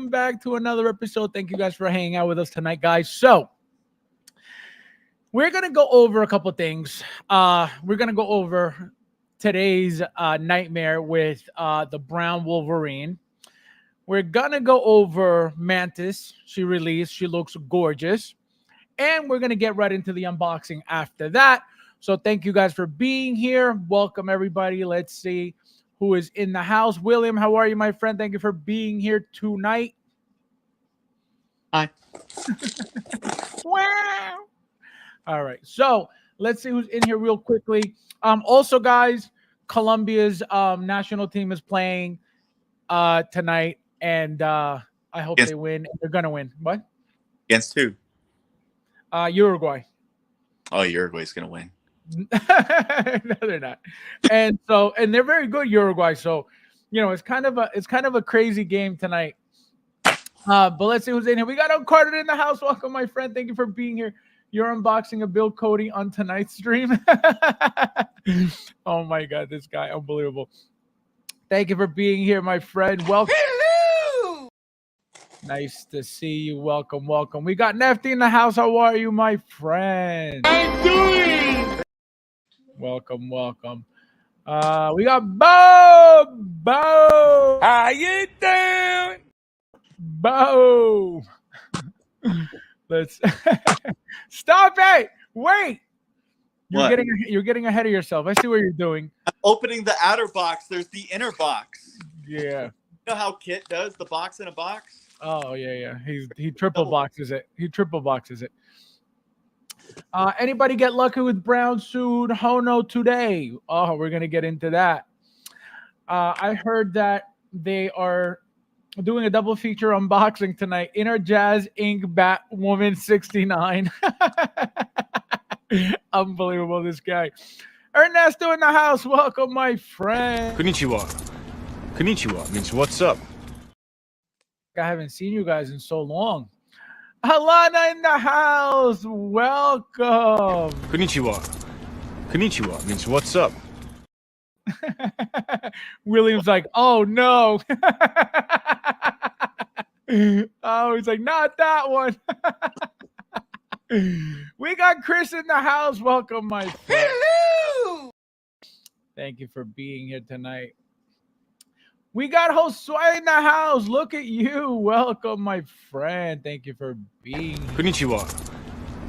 welcome back to another episode. Thank you guys for hanging out with us tonight, guys. So we're gonna go over a couple things. We're gonna go over today's nightmare with the brown Wolverine. We're gonna go over Mantis. She released. She looks gorgeous, and we're gonna get right into the unboxing after that. So thank you guys for being here. Welcome everybody. Let's see who is in the house. William, how are you, my friend? Thank you for being here tonight. Hi. Wow. All right. So let's see who's in here real quickly. Also, guys, Colombia's national team is playing tonight, and I hope they win. They're gonna win. What? Against who? Uruguay. Oh, Uruguay's gonna win. No, they're not. And they're very good, Uruguay. So, it's kind of a crazy game tonight. But let's see who's in here. We got Carter in the house. Welcome, my friend. Thank you for being here. You're unboxing a Bill Cody on tonight's stream. Oh my God, this guy, unbelievable. Thank you for being here, my friend. Welcome. Hello. Nice to see you. Welcome, welcome. We got Nefty in the house. How are you, my friend? I'm doing. Welcome, welcome. We got Bo. Bo. How you doing? Bo. Let's stop it. Wait. You're getting ahead of yourself. I see what you're doing. I'm opening the outer box. There's the inner box. Yeah. You know how Kit does the box in a box? Oh yeah. He triple boxes it. Anybody get lucky with brown suit Hono today? Oh, we're gonna get into that. I heard that they are doing a double feature unboxing tonight. Inner Jazz Ink Batwoman 69. Unbelievable, this guy. Ernesto in the house. Welcome, my friend. Konnichiwa. Konnichiwa means what's up. I haven't seen you guys in so long. Alana in the house. Welcome. Konnichiwa. Konnichiwa means what's up. William's like, oh no. Oh, he's like, not that one. We got Chris in the house. Welcome, my friend. Hello. Thank you for being here tonight. We got Josue in the house. Look at you. Welcome, my friend. Thank you for being here. Konnichiwa.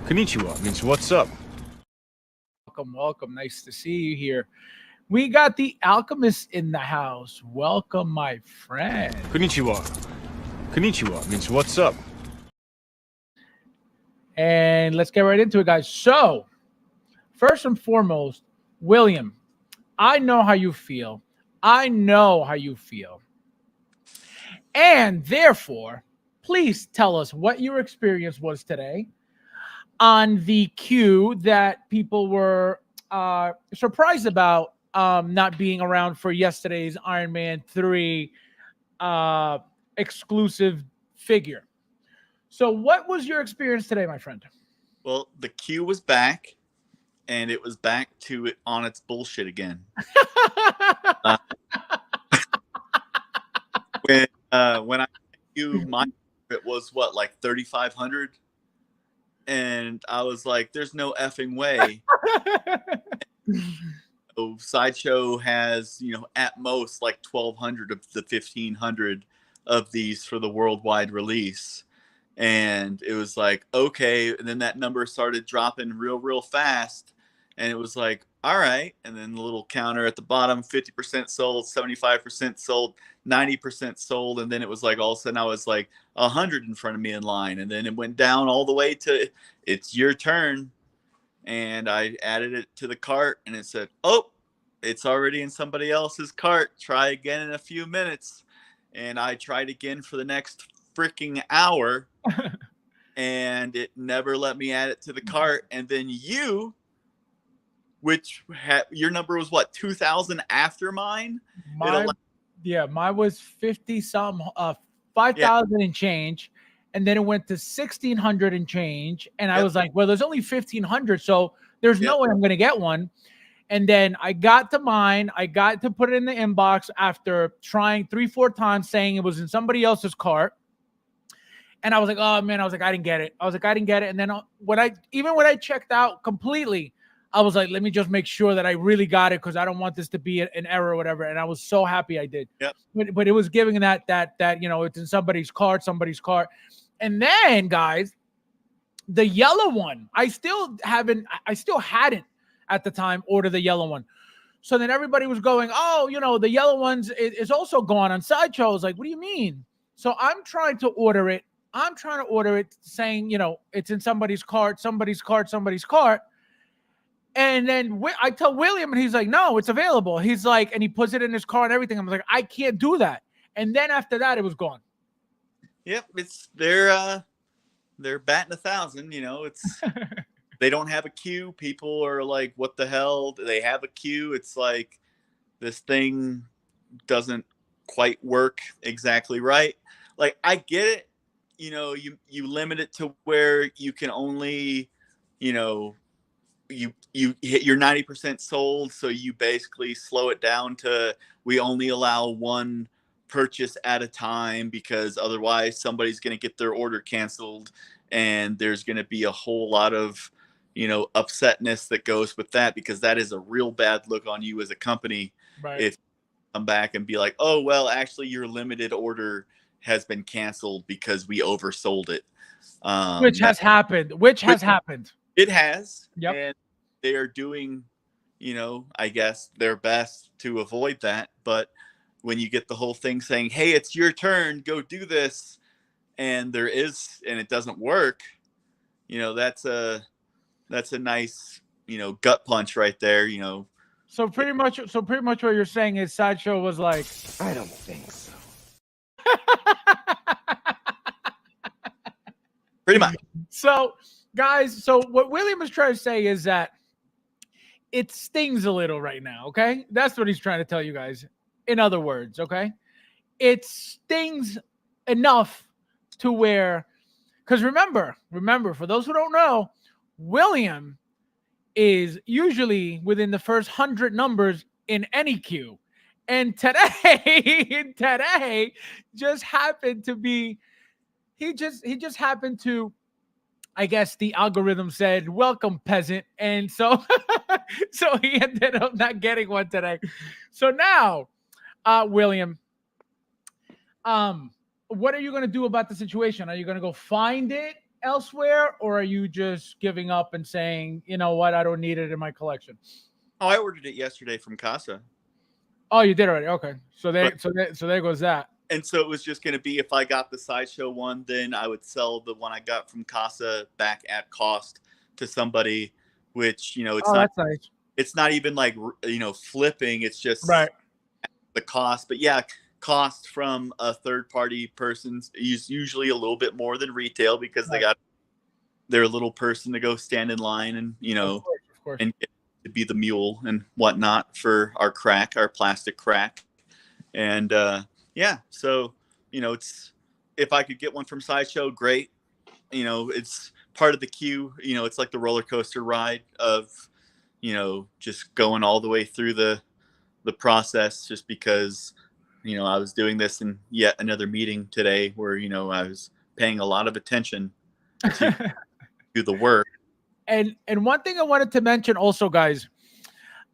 Konnichiwa means what's up. Welcome. Nice to see you here. We got the Alchemist in the house. Welcome, my friend. Konnichiwa. Konnichiwa means what's up. And let's get right into it, guys. So, first and foremost, William, I know how you feel. And therefore, please tell us what your experience was today on the queue that people were surprised about not being around for yesterday's Iron Man 3 exclusive figure. So what was your experience today, my friend? Well, the queue was back, and it was back to it on its bullshit again. When I queue, it was what, like 3,500, and I was like, "There's no effing way." So Sideshow has, at most like 1,200 of the 1,500 of these for the worldwide release. And it was like, okay. And then that number started dropping real fast. And it was like, all right. And then the little counter at the bottom, 50% sold, 75% sold, 90% sold. And then it was like, all of a sudden I was like 100 in front of me in line. And then it went down all the way to it's your turn. And I added it to the cart and it said, oh, it's already in somebody else's cart. Try again in a few minutes. And I tried again for the next freaking hour and it never let me add it to the cart. And then you, which your number was what, 2,000 after mine? Mine was 50 some 5,000 and change, and then it went to 1,600 and change, and I was like, well, there's only 1,500, so there's no way I'm gonna get one. And then I got to mine. I got to put it in the inbox after trying 3-4 times, saying it was in somebody else's cart. And I was like, oh man, I was like, I didn't get it. I was like, I didn't get it. And then when I checked out completely, I was like, let me just make sure that I really got it because I don't want this to be an error or whatever. And I was so happy I did. Yep. But it was giving that it's in somebody's cart. And then, guys, the yellow one, I still hadn't at the time ordered the yellow one. So then everybody was going, oh, the yellow ones is also gone on Sideshow. I was like, what do you mean? So I'm trying to order it saying, it's in somebody's cart. And then I tell William, and he's like, no, it's available. He's like, and he puts it in his car and everything. I'm like, I can't do that. And then after that, it was gone. Yep, they're batting 1,000. It's they don't have a queue. People are like, what the hell? They have a queue. It's like this thing doesn't quite work exactly right. Like, I get it. You limit it to where you can only, you hit your 90% sold. So you basically slow it down to, we only allow one purchase at a time, because otherwise somebody's going to get their order canceled, and there's going to be a whole lot of upsetness that goes with that, because that is a real bad look on you as a company. Right. If you come back and be like, oh well, actually your limited order has been canceled because we oversold it, which has happened. It has. Yep. And they are doing I guess their best to avoid that. But when you get the whole thing saying, hey, it's your turn, go do this, and it doesn't work, that's a nice, gut punch right there, So pretty much what you're saying is Sideshow was like, I don't think so. pretty much. So guys, so what William is trying to say is that it stings a little right now, okay? That's what he's trying to tell you guys. In other words, okay? It stings enough to where, because remember, for those who don't know, William is usually within the first 100 numbers in any queue. And today just happened to be, he just happened to, I guess the algorithm said, welcome, peasant. And so, so he ended up not getting one today. So now, William, what are you going to do about the situation? Are you going to go find it elsewhere, or are you just giving up and saying, you know what, I don't need it in my collection? Oh, I ordered it yesterday from Casa. Oh, you did already. Okay. So there goes that. And so it was just going to be, if I got the Sideshow one, then I would sell the one I got from Casa back at cost to somebody, which, it's not, that's nice. It's not even like, flipping. It's just right. The cost. But yeah, cost from a third party person is usually a little bit more than retail, because they got their little person to go stand in line and, of course. And get to be the mule and whatnot for our plastic crack. And, yeah, so, it's, if I could get one from Sideshow, great. It's part of the queue. It's like the roller coaster ride of, just going all the way through the process, just because, I was doing this in yet another meeting today where, I was paying a lot of attention to do the work. And one thing I wanted to mention also, guys,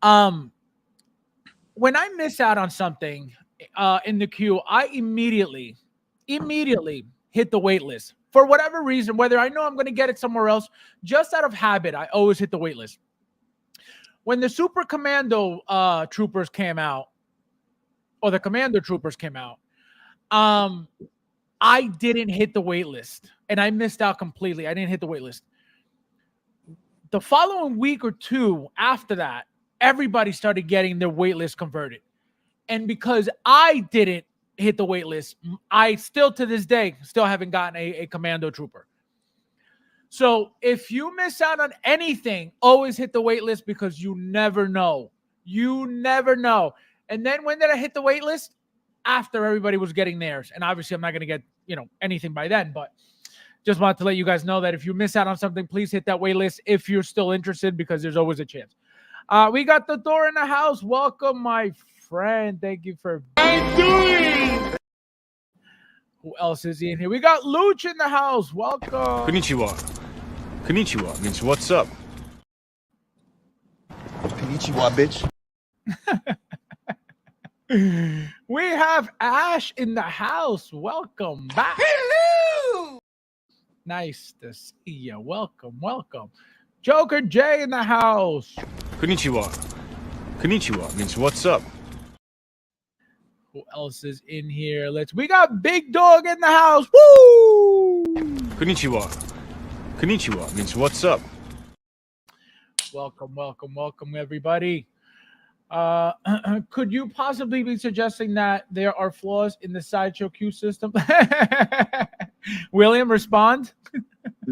when I miss out on something, in the queue, I immediately hit the wait list for whatever reason, whether I know I'm going to get it somewhere else, just out of habit. I always hit the wait list. When the Super Commando troopers came out, or the Commando troopers came out, I didn't hit the wait list, and I missed out completely. I didn't hit the wait list. The following week or two after that, everybody started getting their wait list converted. And because I didn't hit the wait list, I still to this day still haven't gotten a Commando trooper. So if you miss out on anything, always hit the wait list, because you never know. You never know. And then when did I hit the wait list? After everybody was getting theirs. And obviously I'm not going to get, anything by then, but just wanted to let you guys know that if you miss out on something, please hit that wait list if you're still interested, because there's always a chance. We got the door in the house. Welcome, my friend. Thank you for Who else is in here? We got Luch in the house. Welcome. Konnichiwa. Konnichiwa means what's up. Konnichiwa, bitch. We have Ash in the house. Welcome back. Hello. Nice to see you. Welcome. Joker J in the house. Konnichiwa. Konnichiwa means what's up. Who else is in here? We got Big Dog in the house. Woo! Konnichiwa. Konnichiwa means what's up. Welcome, everybody. Could you possibly be suggesting that there are flaws in the Sideshow Q system? William, respond.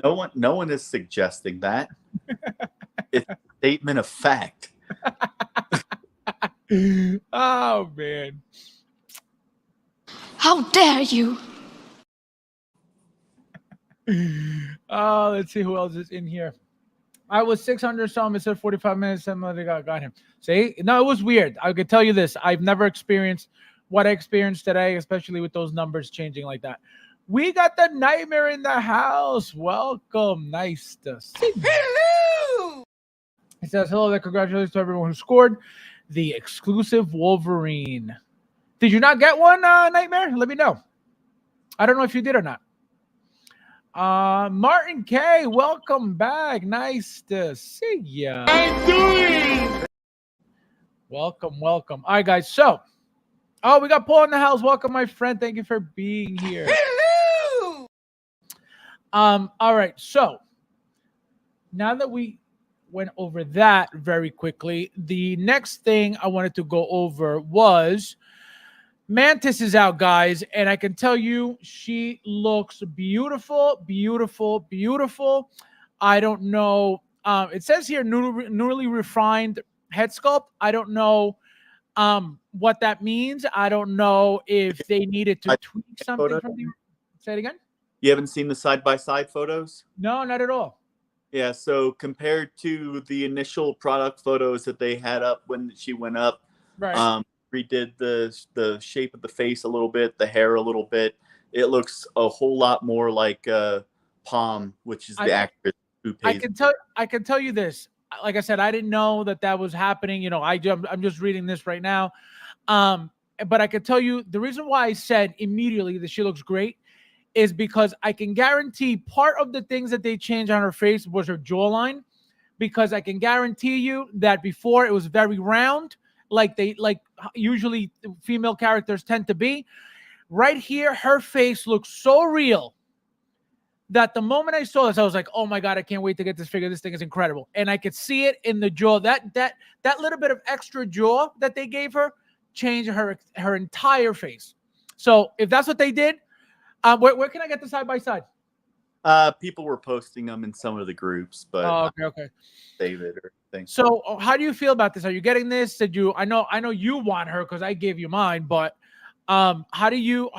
No one is suggesting that. It's a statement of fact. Oh, man. How dare you? Oh, let's see who else is in here. I was 600 some. It said 45 minutes. Somebody got him. See? No, it was weird. I could tell you this. I've never experienced what I experienced today, especially with those numbers changing like that. We got the Nightmare in the house. Welcome. Nice to see you. Hello. It says, hello there. Congratulations to everyone who scored the exclusive Wolverine. Did you not get one, Nightmare? Let me know. I don't know if you did or not. Martin K, welcome back. Nice to see ya. I'm doing. Welcome. All right, guys. So, we got Paul in the house. Welcome, my friend. Thank you for being here. Hello. All right. So, now that we went over that very quickly, the next thing I wanted to go over was Mantis is out, guys, and I can tell you she looks beautiful. I don't know. It says here newly refined head sculpt. I don't know what that means. I don't know if they needed to tweak something from the. Say it again. You haven't seen the side-by-side photos? No, not at all. Yeah, so compared to the initial product photos that they had up when she went up, Right. Redid the shape of the face a little bit, the hair a little bit. It looks a whole lot more like Palm, which is the actress who pays. I can tell you this. Like I said, I didn't know that was happening. You know, I'm just reading this right now. But I can tell you the reason why I said immediately that she looks great is because I can guarantee part of the things that they changed on her face was her jawline, because I can guarantee you that before it was very round, like usually female characters tend to be. Right here, her face looks so real that the moment I saw this, I was like, oh my God, I can't wait to get this figure. This thing is incredible. And I could see it in the jaw. That little bit of extra jaw that they gave her changed her entire face. So if that's what they did, where can I get the side by side? People were posting them in some of the groups, but okay. save it or things. So how do you feel about this? Are you getting this? I know you want her because I gave you mine, but how do you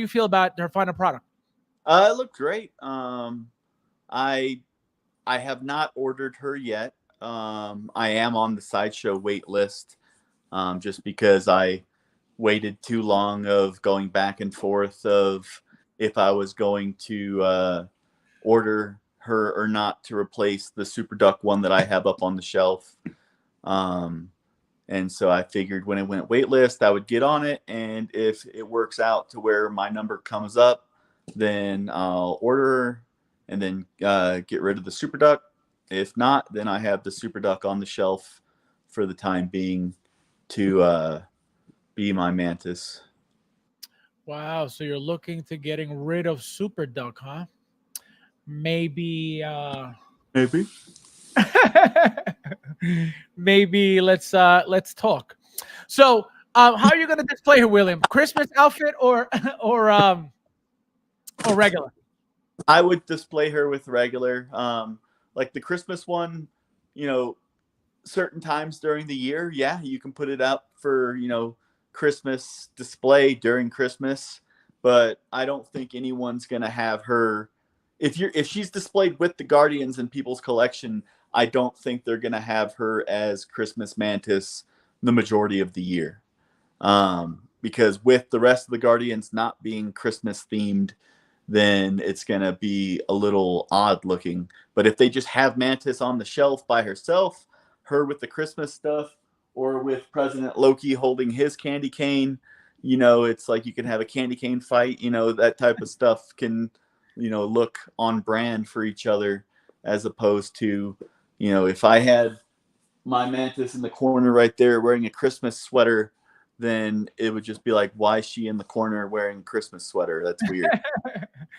feel about her final product? It looked great. I have not ordered her yet. I am on the Sideshow wait list, just because I waited too long of going back and forth of if I was going to order her or not to replace the Super Duck one that I have up on the shelf. And so I figured when it went waitlist, I would get on it. And if it works out to where my number comes up, then I'll order her and then get rid of the Super Duck. If not, then I have the Super Duck on the shelf for the time being to be my Mantis. Wow, so you're looking to getting rid of Super Duck, huh? Maybe maybe let's talk. So how are you gonna display her, William? Christmas outfit or regular? I would display her with regular. Like the Christmas one, certain times during the year, yeah, you can put it up for, Christmas display during Christmas, but I don't think anyone's gonna have her. If she's displayed with the Guardians in people's collection, I don't think they're gonna have her as Christmas Mantis the majority of the year. because with the rest of the Guardians not being Christmas themed, then it's going to be a little odd looking. But if they just have Mantis on the shelf by herself, her with the Christmas stuff, or with President Loki holding his candy cane, you know, it's like you can have a candy cane fight, you know, that type of stuff can, you know, look on brand for each other, as opposed to, you know, if I had my Mantis in the corner right there wearing a Christmas sweater, then it would just be like, why is she in the corner wearing a Christmas sweater? That's weird.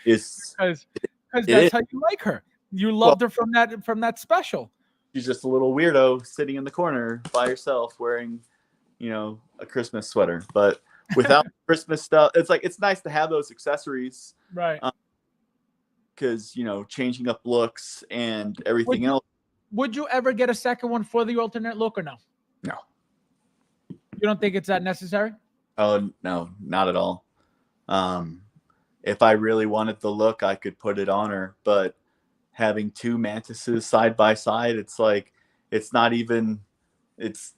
It's because it that's is. how you like her. You loved her from that special. She's just a little weirdo sitting in the corner by herself wearing, you know, a Christmas sweater. But without Christmas stuff, it's like, it's nice to have those accessories, Right? Because, you know, changing up looks and everything else. Would you ever get a second one for the alternate look or no? No. You don't think it's that necessary? Oh no, not at all. If I really wanted the look, I could put it on her, but having two Mantises side by side, it's like, it's not even, it's,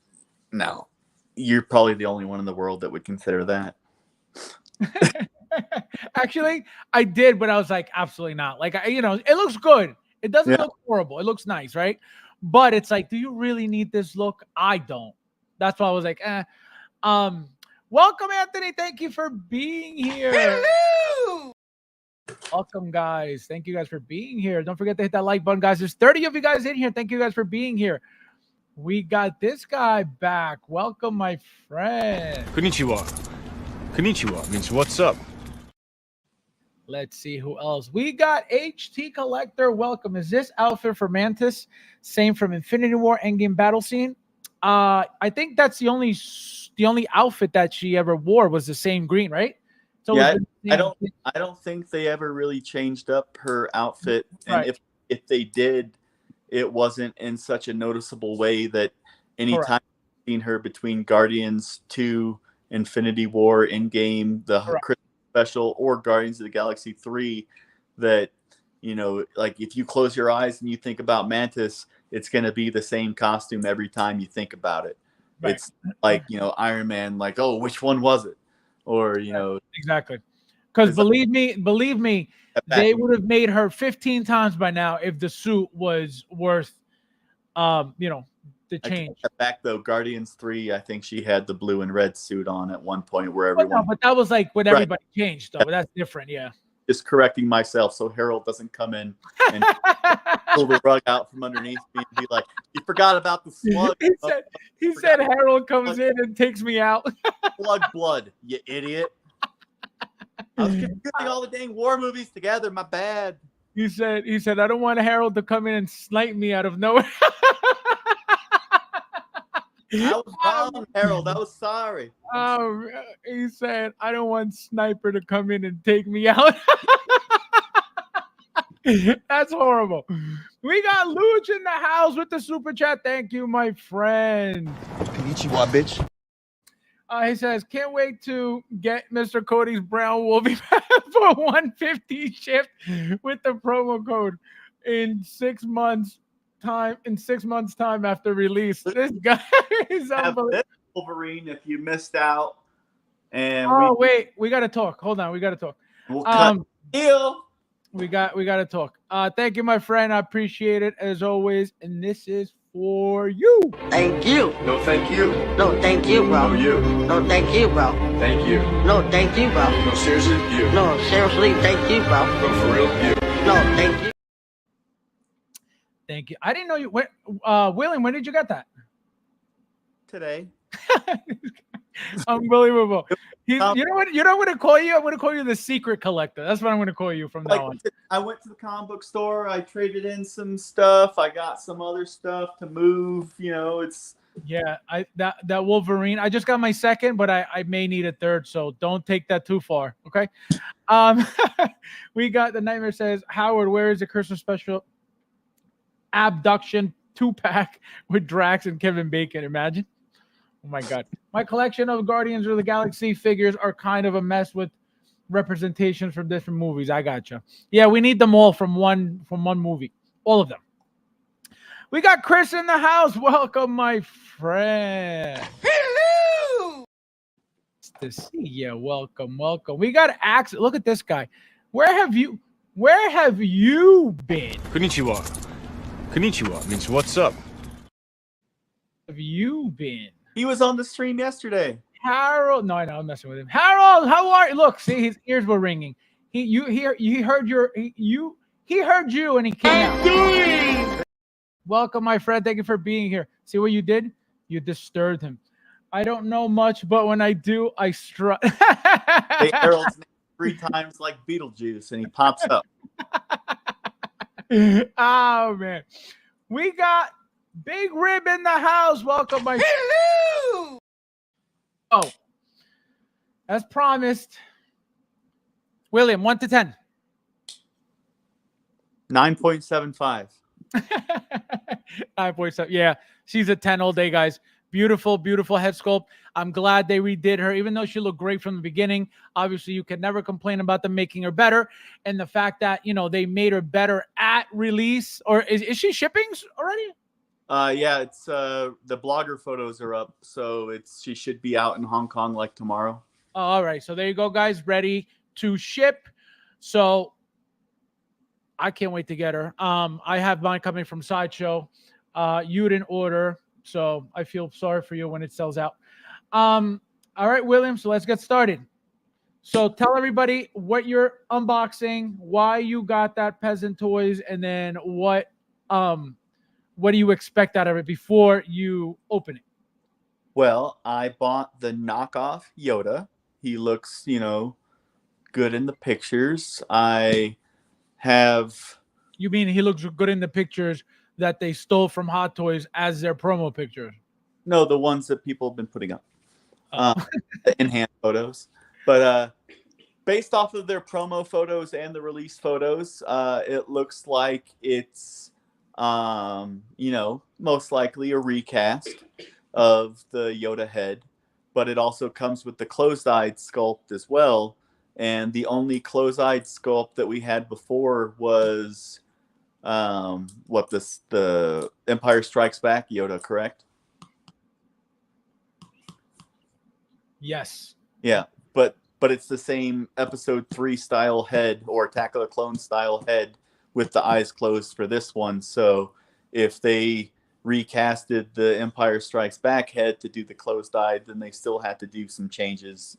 no. You're probably the only one in the world that would consider that. Actually, I did, but I was like, absolutely not. Like, you know, it looks good. It doesn't look horrible. It looks nice, right? But it's like, do you really need this look? I don't. That's why I was like, eh. Welcome, Anthony. Thank you for being here. Hello. Welcome, guys. Thank you guys for being here. Don't forget to hit that like button, guys. There's 30 of you guys in here. Thank you guys for being here. We got this guy back. Welcome, my friend. Konnichiwa. Konnichiwa means what's up? Let's see who else. We got HT Collector. Welcome. Is this outfit for Mantis? Same from Infinity War Endgame battle scene. I think that's the only outfit that she ever wore was the same green, right? So yeah, I don't think they ever really changed up her outfit, and right. if they did, it wasn't in such a noticeable way that anytime I've seen her between Guardians 2, Infinity War, Endgame, the Christmas special, or Guardians of the Galaxy 3, that, you know, like if you close your eyes and you think about Mantis, it's going to be the same costume every time you think about it. Right. It's like, you know, Iron Man, like, oh, which one was it? Or, you know. Exactly. Because believe me, they would have made her 15 times by now if the suit was worth, you know, the change. Back though, Guardians 3, I think she had the blue and red suit on at one point where everyone. No, but that was like when everybody changed, though. That's different, yeah. Just correcting myself so Harold doesn't come in and pull the rug out from underneath me and be like, "You forgot about the slug." He said Harold comes in and takes me out. Slug blood, you idiot. I was getting all the dang war movies together. My bad. He said, I don't want Harold to come in and snipe me out of nowhere. I was wrong, Harold. I was sorry. He said, I don't want Sniper to come in and take me out. That's horrible. We got Luch in the house with the super chat. Thank you, my friend. Konnichiwa, bitch. He says, can't wait to get Mr. Cody's brown Wolvie for 150 shipped with the promo code in 6 months. In 6 months' time after release. This guy is unbelievable. Wolverine, if you missed out, and wait, we gotta talk. Hold on, we gotta talk. We'll cut deal. We gotta talk. Thank you, my friend. I appreciate it as always. And this is for you. Thank you. No, thank you. No, thank you, bro. No, you. No, thank you, bro. Thank you. No, thank you, bro. No, seriously, you. No, seriously, thank you, bro. No, for real, you. No, thank you. Thank you. I didn't know you. William, when did you get that? Today. Unbelievable. You know what? You know what I'm gonna call you? I'm gonna call you the secret collector. That's what I'm gonna call you from now on. I went to the comic book store. I traded in some stuff. I got some other stuff to move. You know, it's that Wolverine. I just got my second, but I may need a third. So don't take that too far. Okay. We got the Nightmare says, Howard, where is the Christmas special? Abduction 2-pack with Drax and Kevin Bacon. Imagine. Oh my God. My collection of Guardians of the Galaxy figures are kind of a mess with representations from different movies. I gotcha. Yeah, we need them all from one movie. All of them. We got Chris in the house. Welcome, my friend. Hello. to see you. Welcome, welcome. We got Axe. Look at this guy. Where have you been? Konnichiwa. Konnichiwa means what's up? Have you been? He was on the stream yesterday. Harold. No, I know, I'm messing with him. Harold, how are you? Look, see, his ears were ringing. He heard you and he came out. Welcome, my friend. Thank you for being here. See what you did? You disturbed him. I don't know much, but when I do, I strut. Say Harold's name 3 times like Beetlejuice, and he pops up. Oh man, we got Big Rib in the house. Welcome, my. Hello. Oh, as promised, William, 1 to 10. 9.75. 9.7. Yeah, she's a 10 all day, guys. Beautiful, beautiful head sculpt. I'm glad they redid her, even though she looked great from the beginning. Obviously, you can never complain about them making her better. And the fact that, they made her better at release. Or is she shipping already? Yeah, it's the blogger photos are up, so she should be out in Hong Kong like tomorrow. Oh, all right. So there you go, guys. Ready to ship. So I can't wait to get her. I have mine coming from Sideshow. You didn't order, so I feel sorry for you when it sells out. All right, William, so let's get started. So tell everybody what you're unboxing, why you got that Peasant Toys, and then what do you expect out of it before you open it? Well, I bought the knockoff Yoda. He looks, good in the pictures. I have... You mean he looks good in the pictures that they stole from Hot Toys as their promo pictures? No, the ones that people have been putting up. Oh. The in-hand photos. But based off of their promo photos and the release photos, it looks like it's, most likely a recast of the Yoda head. But it also comes with the closed-eyed sculpt as well. And the only closed-eyed sculpt that we had before was the Empire Strikes Back Yoda, correct? Yes. Yeah, but it's the same Episode 3 style head or Attack of the Clones style head with the eyes closed for this one. So if they recasted the Empire Strikes Back head to do the closed eye, then they still had to do some changes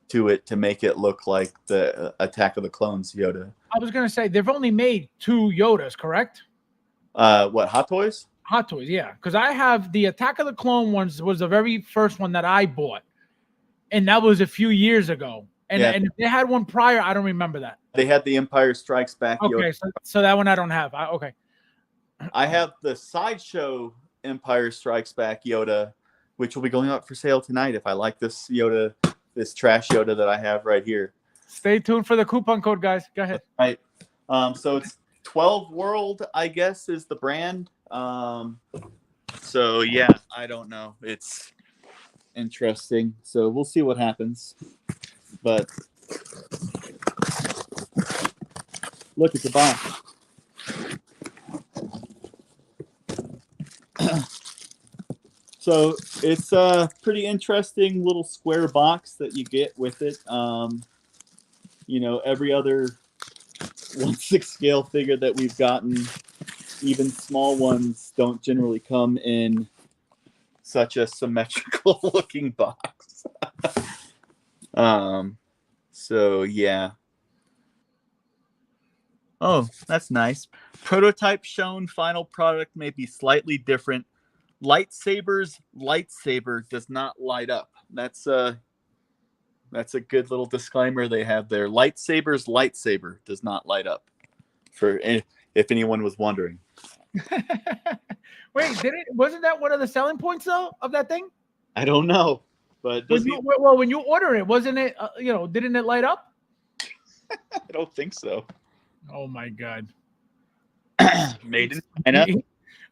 to it to make it look like the Attack of the Clones Yoda. I was going to say, they've only made 2 Yodas, correct? What, Hot Toys? Hot Toys, yeah. Because I have the Attack of the Clone ones was the very first one that I bought. And that was a few years ago. And, Yeah. and if they had one prior, I don't remember that. They had the Empire Strikes Back Yoda. Okay, so that one I don't have. Okay. I have the Sideshow Empire Strikes Back Yoda, which will be going up for sale tonight if I like this Yoda, this trash Yoda that I have right here. Stay tuned for the coupon code, guys. Go ahead. Right. So it's 12 World, I guess, is the brand. So yeah, I don't know. It's interesting. So we'll see what happens. But look at the box. So it's a pretty interesting little square box that you get with it. Every other 1/6 scale figure that we've gotten, even small ones, don't generally come in such a symmetrical looking box. So yeah. Oh, that's nice. Prototype shown, final product may be slightly different. Lightsaber does not light up. That's a good little disclaimer they have there. Lightsaber does not light up. For if anyone was wondering. Wait, wasn't that one of the selling points though of that thing? I don't know, but when you order it, wasn't it? Didn't it light up? I don't think so. Oh my god. Made in China.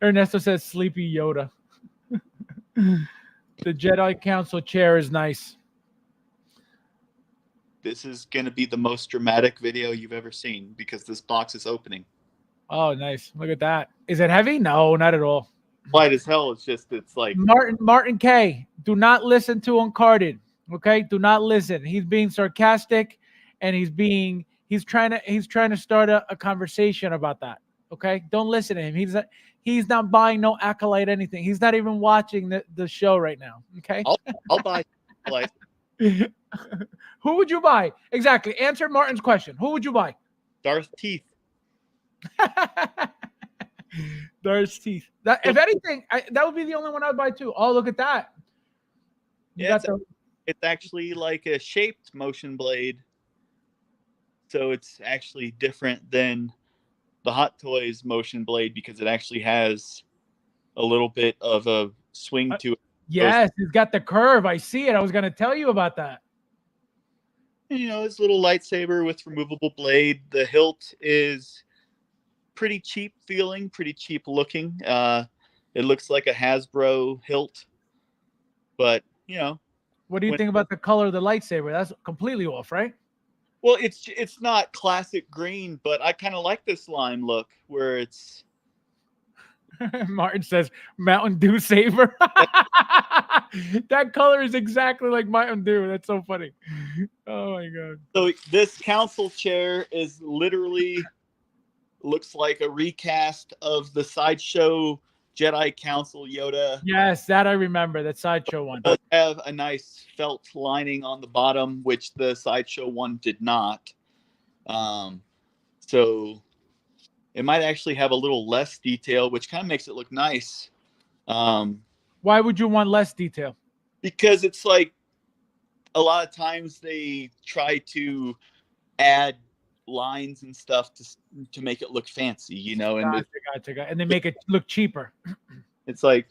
Ernesto says Sleepy Yoda. The Jedi Council chair is nice. This is going to be the most dramatic video you've ever seen because this box is opening. Oh, nice. Look at that. Is it heavy? No, not at all. Light as hell. It's like... Martin K. Do not listen to Uncarded. Okay, do not listen. He's being sarcastic, and he's trying to start a conversation about that. Okay, don't listen to him. He's not buying no acolyte anything. He's not even watching the show right now. Okay. I'll buy like Who would you buy? Exactly. Answer Martin's question. Who would you buy? Darth Teeth. Darth teeth. If anything, that would be the only one I'd buy too. Oh, look at that. You Yeah, got it's actually like a shaped motion blade. So it's actually different than the Hot Toys motion blade because it actually has a little bit of a swing to it. Yes, it's got the curve. I see it. I was going to tell you about that. You know, it's a little lightsaber with removable blade. The hilt is pretty cheap feeling, pretty cheap looking. It looks like a Hasbro hilt, but you know. What do you think about the color of the lightsaber? That's completely off, right? Well, it's not classic green, but I kind of like this lime look where it's. Martin says Mountain Dew saber. That color is exactly like Mountain Dew. That's so funny. Oh my god. So this council chair is literally looks like a recast of the Sideshow Jedi Council Yoda. Yes, that I remember. That Sideshow one. It does have a nice felt lining on the bottom, which the Sideshow one did not. So it might actually have a little less detail, which kind of makes it look nice. Why would you want less detail? Because it's like a lot of times they try to add lines and stuff to make it look fancy, you know, and Gotcha. And they make it look cheaper. it's like,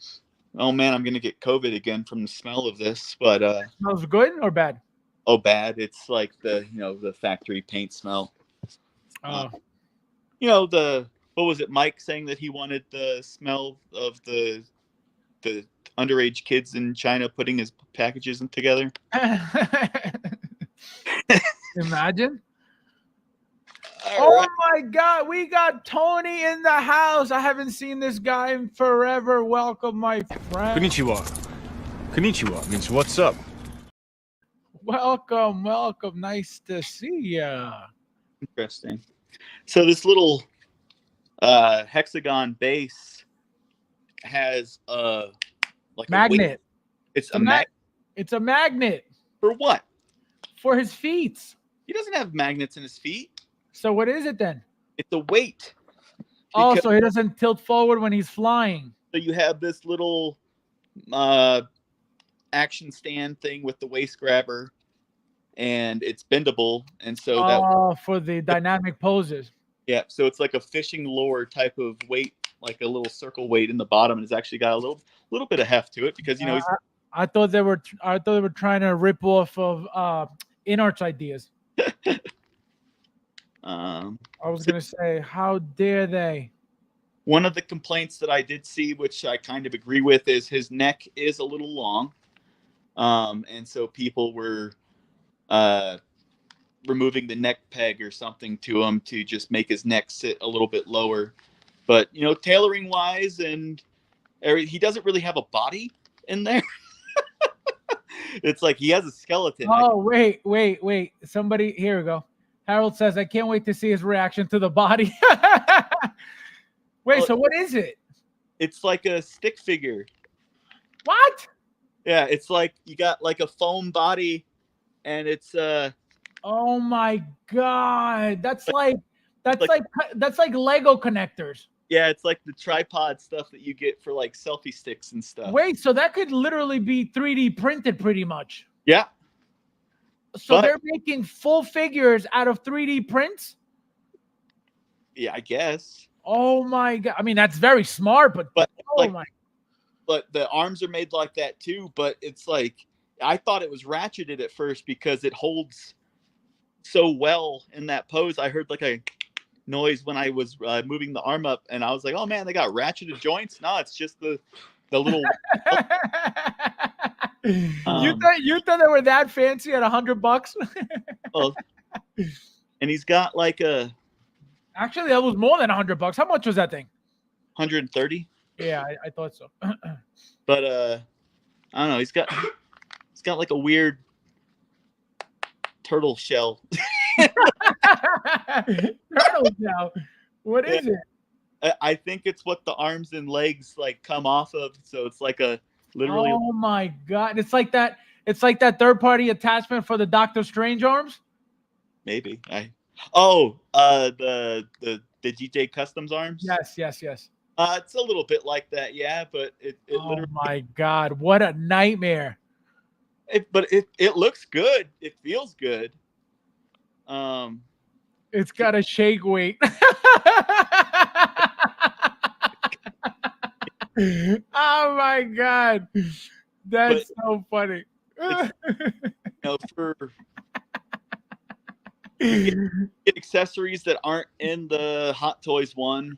oh man, I'm gonna get COVID again from the smell of this. But Smells good or bad? oh, bad. It's like the factory paint smell. Oh. What was it, Mike saying that he wanted the smell of the underage kids in China putting his packages together? Imagine. All Oh right. my god, we got Tony in the house. I haven't seen this guy in forever. Welcome, my friend. Konnichiwa means what's up? Welcome. Nice to see ya. Interesting. So this little hexagon base has like Magnet. It's a magnet It's a magnet for what? for his feet. He doesn't have magnets in his feet. So what is it then? It's a weight. Oh, Because- so he doesn't tilt forward when he's flying. So you have this little action stand thing with the waist grabber, and it's bendable, and so that For the dynamic poses. yeah, so it's like a fishing lure type of weight, like a little circle weight in the bottom, and it's actually got a little bit of heft to it because he's I thought they were trying to rip off of InArts ideas. I was gonna say, how dare they? One of the complaints that I did see, which I kind of agree with, is his neck is a little long. And so people were removing the neck peg or something to him to just make his neck sit a little bit lower. But, tailoring wise, and he doesn't really have a body in there. It's like he has a skeleton. Oh, wait. Somebody, here we go. Harold says, I can't wait to see his reaction to the body. Wait, so what is it? It's like a stick figure. What? Yeah, it's like you got like a foam body, and it's Oh my god. That's like Lego connectors. yeah, it's like the tripod stuff that you get for like selfie sticks and stuff. Wait, so that could literally be 3D printed pretty much. Yeah. So But- they're making full figures out of 3D prints? Yeah, I guess. Oh my god. I mean, that's very smart, but oh like- my. But the arms are made like that too. But it's like I thought it was ratcheted at first because it holds so well in that pose. I heard like a noise when I was moving the arm up, and I was like, "Oh man, they got ratcheted joints." No, it's just the little. You thought they were that fancy at $100? Well, and he's got like a Actually, that was more than $100. How much was that thing? 130. Yeah, I thought so. But I don't know. He's got like a weird turtle shell. Turtle shell. What is it? I think it's what the arms and legs like come off of. So it's like a literally. Oh my god! It's like that. It's like that third-party attachment for the Doctor Strange arms. Maybe the GJ Customs arms. Yes. It's a little bit like that, yeah. But it Oh literally. my god! What a nightmare! But it looks good. It feels good. It's got a shake weight. Oh my god, that's so funny. For accessories that aren't in the Hot Toys one.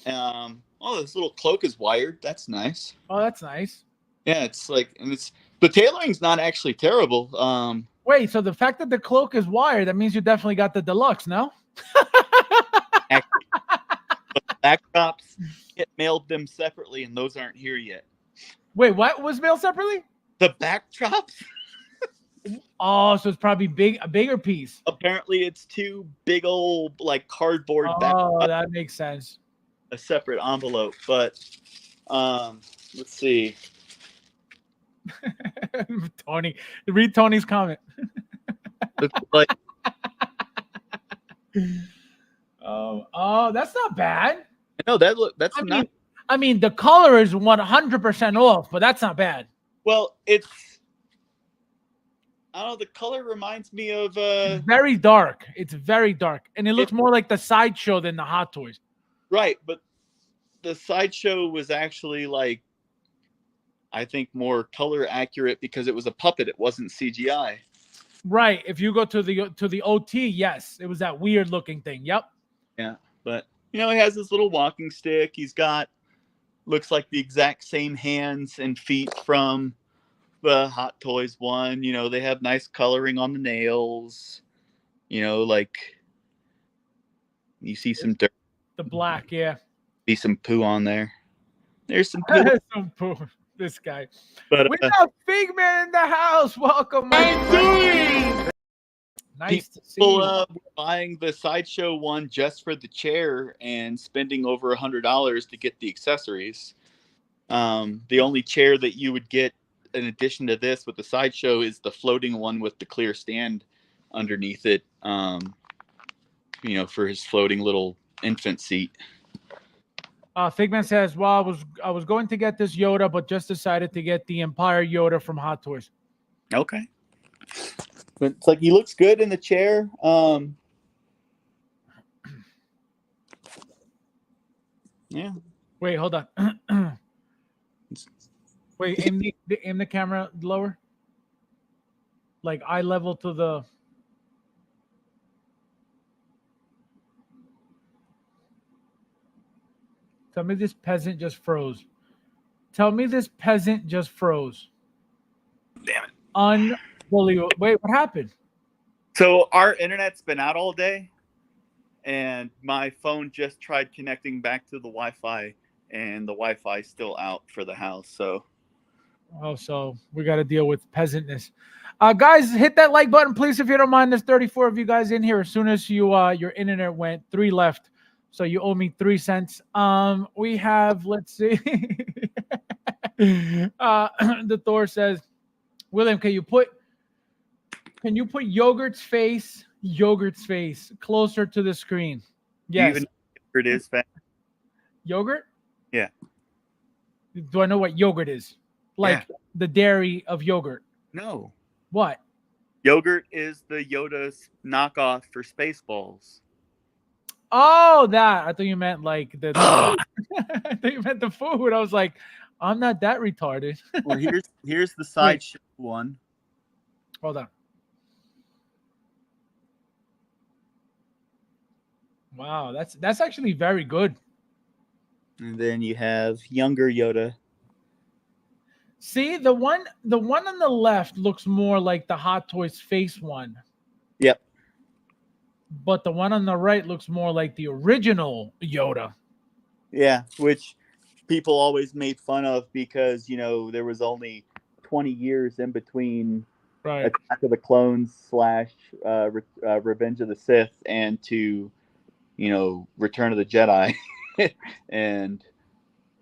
This little cloak is wired. That's nice. Oh, that's nice. Yeah, it's like, and it's the tailoring's not actually terrible. Wait, so the fact that the cloak is wired, that means you definitely got the deluxe, no? Backdrops get mailed them separately, and those aren't here yet. Wait, what was mailed separately? The backdrops? Oh, so it's probably a bigger piece. Apparently, it's two big old like cardboard Oh, that makes sense. A separate envelope, but let's see. Tony, read Tony's comment. It's like, oh, that's not bad. no, that's not. I mean, the color is 100% off, but that's not bad. Well, it's. I don't know. The color reminds me of. It's very dark. It's very dark, and it looks more like the Sideshow than the Hot Toys. Right, but the Sideshow was actually like, I think, more color accurate because it was a puppet. It wasn't CGI. Right. If you go to the OT, yes, it was that weird looking thing. Yep. Yeah, but he has this little walking stick. He's got looks like the exact same hands and feet from the Hot Toys one. They have nice coloring on the nails. Like you see some dirt. The black, yeah. See some poo on there. There's some poo. Some poo. This guy. But we got Figman in the house. Welcome. Nice to see you. People buying the Sideshow one just for the chair and spending over $100 to get the accessories. The only chair that you would get in addition to this with the Sideshow is the floating one with the clear stand underneath it. For his floating little infant seat. Figman says, "Well, I was going to get this Yoda, but just decided to get the Empire Yoda from Hot Toys." Okay. But it's like he looks good in the chair. Yeah. Wait, hold on. Wait, aim the camera lower. Like eye level to the. Tell me this peasant just froze. Damn it. Unbelievable. Wait, what happened? So our internet's been out all day, and my phone just tried connecting back to the Wi-Fi, and the Wi-Fi's still out for the house. So we got to deal with peasantness. Guys, hit that like button, please, if you don't mind. There's 34 of you guys in here. As soon as your internet went, 3 left. So you owe me 3 cents. We have, let's see. The Thor says, William, can you put Yogurt's face closer to the screen? Yes. Even it is fat. Yogurt? Yeah. Do I know what yogurt is? Like the dairy of yogurt. No. What? Yogurt is the Yoda's knockoff for Spaceballs. Oh, that. I thought you meant like the I thought you meant the food. I was like, I'm not that retarded. Well, here's the Sideshow one. Hold on. Wow, that's actually very good. And then you have younger Yoda. See, the one on the left looks more like the Hot Toys face one. Yep. But the one on the right looks more like the original Yoda. Yeah, which people always made fun of because, there was only 20 years in between Right. Attack of the Clones / Revenge of the Sith, and to, Return of the Jedi. And,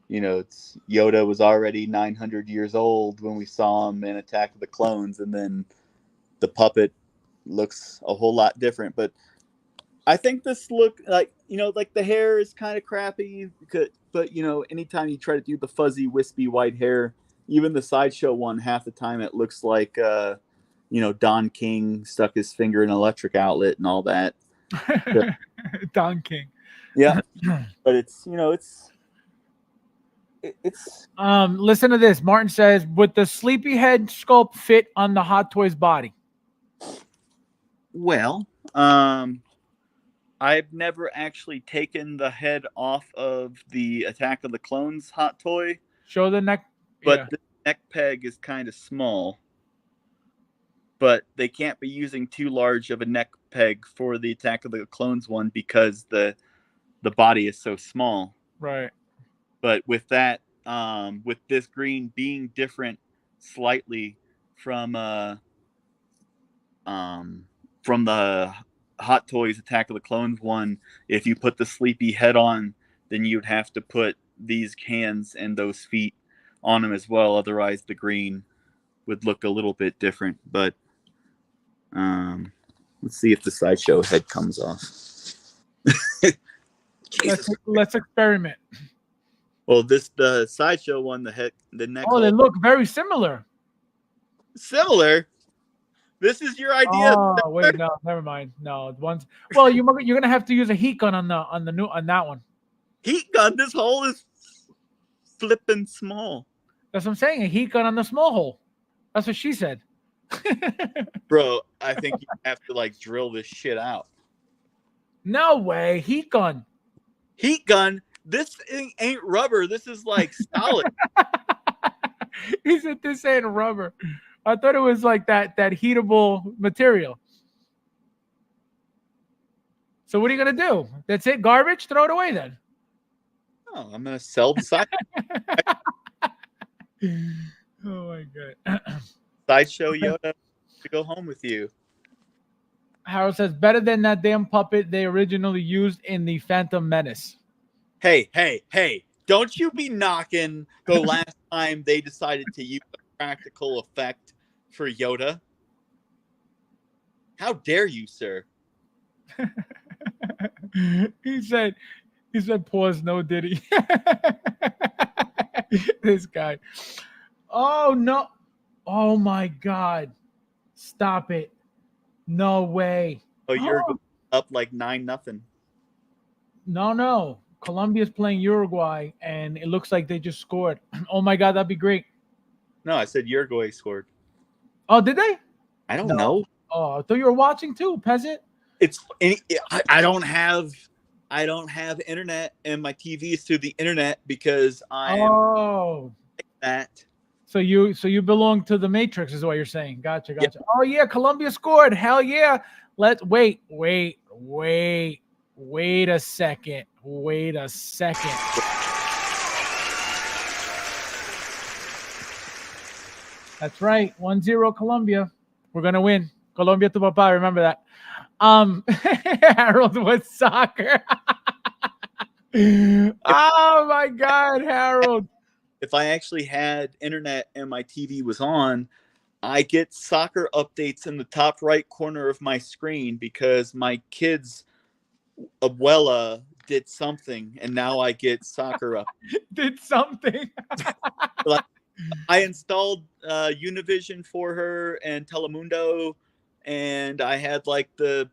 it's Yoda was already 900 years old when we saw him in Attack of the Clones, and then the puppet looks a whole lot different. But I think this look like the hair is kind of crappy, but anytime you try to do the fuzzy, wispy white hair, even the sideshow one, half the time it looks like Don King stuck his finger in an electric outlet and all that. Don King. Yeah, but it's Listen to this. Martin says, would the sleepyhead sculpt fit on the Hot Toys body? well. I've never actually taken the head off of the Attack of the Clones hot toy. Show the neck. But Yeah. the neck peg is kind of small. But they can't be using too large of a neck peg for the Attack of the Clones one because the body is so small. Right. But with that, with this green being different slightly from the Hot Toys Attack of the Clones one, if you put the sleepy head on, then you'd have to put these hands and those feet on them as well. Otherwise, the green would look a little bit different. But let's see if the sideshow head comes off. Let's experiment. Well, the sideshow one, the neck. Oh, they look very similar. Similar. This is your idea. Oh wait, no, never mind. No, one's well, you're gonna have to use a heat gun on that one. Heat gun. This hole is flipping small. That's what I'm saying. A heat gun on the small hole. That's what she said. Bro, I think you have to drill this shit out. No way, heat gun. Heat gun. This thing ain't rubber. This is solid. He said this ain't rubber. I thought it was like that heatable material. So what are you gonna do? That's it? Garbage? Throw it away then. Oh, I'm gonna sell the side. Oh my god. Sideshow Yoda to go home with you. Harold says better than that damn puppet they originally used in the Phantom Menace. Hey! Don't you be knocking the last time they decided to use a practical effect for Yoda. How dare you, sir? He said, pause, no Diddy. This guy. Oh, no. Oh, my God. Stop it. No way. Oh, you're up 9-0. No. Colombia's playing Uruguay, and it looks like they just scored. Oh, my God. That'd be great. No, I said Uruguay scored. Oh, did they? I don't know. Oh, I thought you were watching too, peasant. I don't have internet, and my TV is through the internet because I am that. So you belong to the Matrix, is what you're saying. Gotcha. Yeah. Oh yeah, Colombia scored. Hell yeah. Let's wait a second. That's right. 1-0 Colombia. We're gonna win. Colombia to papa. Remember that. Harold with soccer. Oh my God, Harold. If I actually had internet and my TV was on, I get soccer updates in the top right corner of my screen because my kids' abuela did something, and now I get soccer up. Did something. I installed Univision for her and Telemundo, and I had the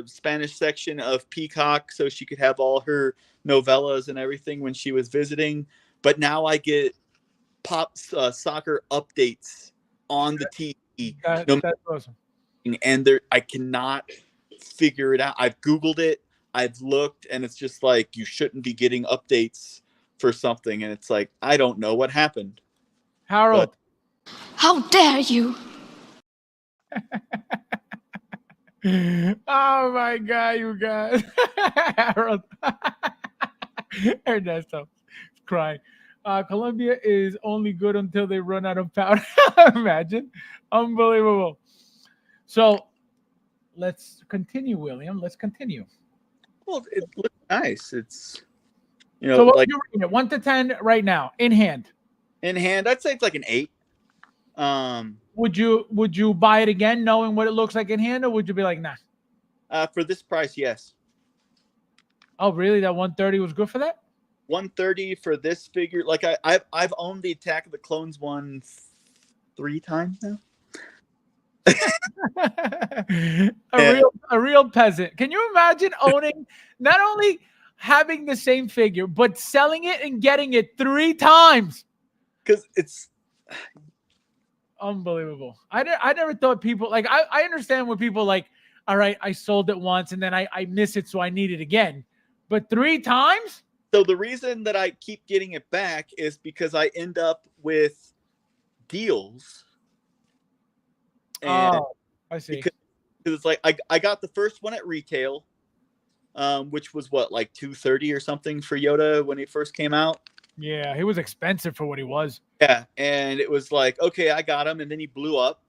Spanish section of Peacock so she could have all her novellas and everything when she was visiting. But now I get soccer updates on the TV. That's awesome. And I cannot figure it out. I've Googled it. I've looked, and it's just you shouldn't be getting updates for something. And it's I don't know what happened. Harold. How dare you? Oh my God, you guys. Harold. Ernesto crying. Colombia is only good until they run out of powder. Imagine. Unbelievable. So let's continue, William. Let's continue. Well, it looks nice. It's So what like you're rating it 1 to 10 right now in hand. in hand, I'd say it's like an 8. Would you buy it again knowing what it looks like in hand, or would you be like, nah? For this price, yes. Oh, really? That 130 was good for that? 130 for this figure. Like I've owned the Attack of the Clones one 3 times now. A real peasant. Can you imagine owning, not only having the same figure, but selling it and getting it 3 times? Because it's unbelievable. I never thought people like, I understand when people like, all right, I sold it once and then I miss it, so I need it again. But 3 times? So the reason that I keep getting it back is because I end up with deals. And I see. Because it's like I got the first one at retail, which was what, like $230 or something for Yoda when he first came out. Yeah, he was expensive for what he was. Yeah, and it was like, okay, I got him, and then he blew up,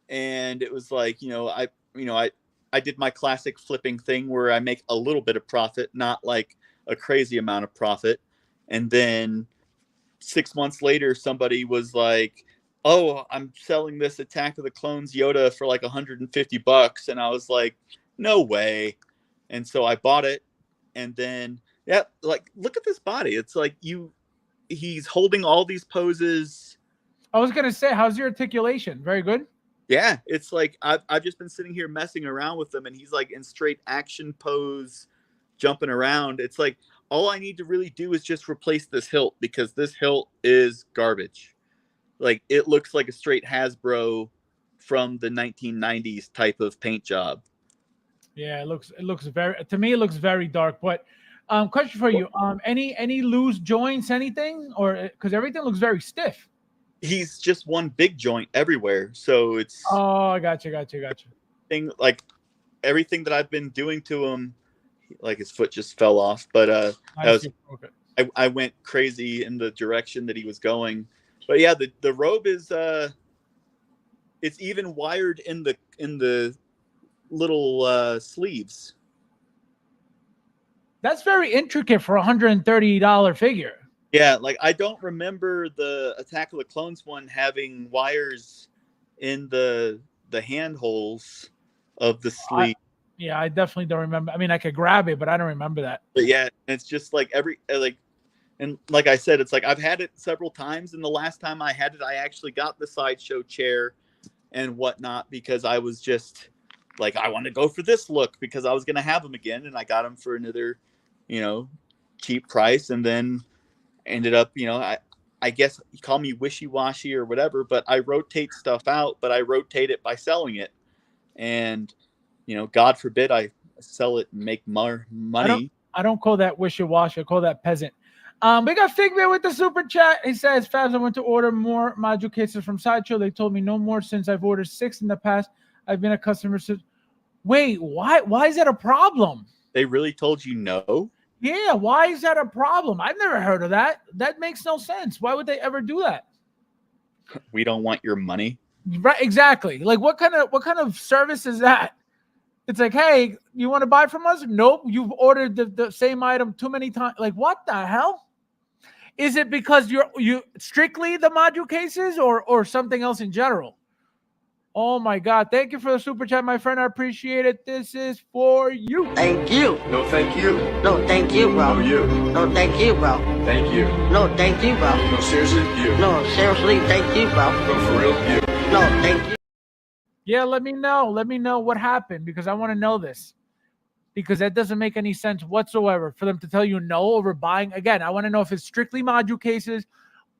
and it was like, I did my classic flipping thing where I make a little bit of profit, not like a crazy amount of profit, and then 6 months later, somebody was like, "Oh, I'm selling this Attack of the Clones Yoda for like $150," and I was like, "No way!" And so I bought it, and then like look at this body. It's like he's holding all these poses. I was gonna say, how's your articulation? Very good. Yeah, it's like I've just been sitting here messing around with him, and he's like in straight action pose, jumping around. It's like all I need to really do is just replace this hilt, because this hilt is garbage. Like it looks like a straight Hasbro from the 1990s type of paint job. Yeah, it looks very, to me it looks very dark. But question for you, any loose joints, anything, or because everything looks very stiff? He's just one big joint everywhere, so it's I got you. thing like everything that I've been doing to him, like his foot just fell off, but I went crazy in the direction that he was going. But yeah, the robe is it's even wired in the little sleeves. That's very intricate for $130 figure. Yeah, like I don't remember the Attack of the Clones one having wires in the hand holes of the sleeve. I definitely don't remember. I mean, I could grab it, but I don't remember that. But yeah, it's just like and like I said, it's like I've had it several times, and the last time I had it, I actually got the sideshow chair and whatnot because I was just like, I want to go for this look because I was going to have them again, and I got them for another, cheap price, and then ended up, I guess you call me wishy-washy or whatever, but I rotate stuff out, but I rotate it by selling it. And, God forbid I sell it and make more money. I don't call that wishy-washy. I call that peasant. We got Figbear with the super chat. He says, Fabs, I went to order more module cases from Sideshow. They told me no more since I've ordered 6 in the past. I've been a customer since. Wait, why is that a problem? They really told you no? Yeah, why is that a problem? I've never heard of that. That makes no sense. Why would they ever do that? We don't want your money. Right, exactly. Like what kind of service is that? It's like, hey, you want to buy from us? Nope, you've ordered the same item too many times. Like, what the hell? Is it because you strictly the module cases or something else in general? Oh my God. Thank you for the super chat, my friend. I appreciate it. This is for you. Thank you. No, thank you. No, thank you, bro. No, you. No, thank you, bro. Thank you. No, thank you, bro. No, seriously, you. No, seriously, thank you, bro. No, for real, you. No, thank you. Yeah, let me know. Let me know what happened because I want to know this. Because that doesn't make any sense whatsoever for them to tell you no over buying. Again, I want to know if it's strictly module cases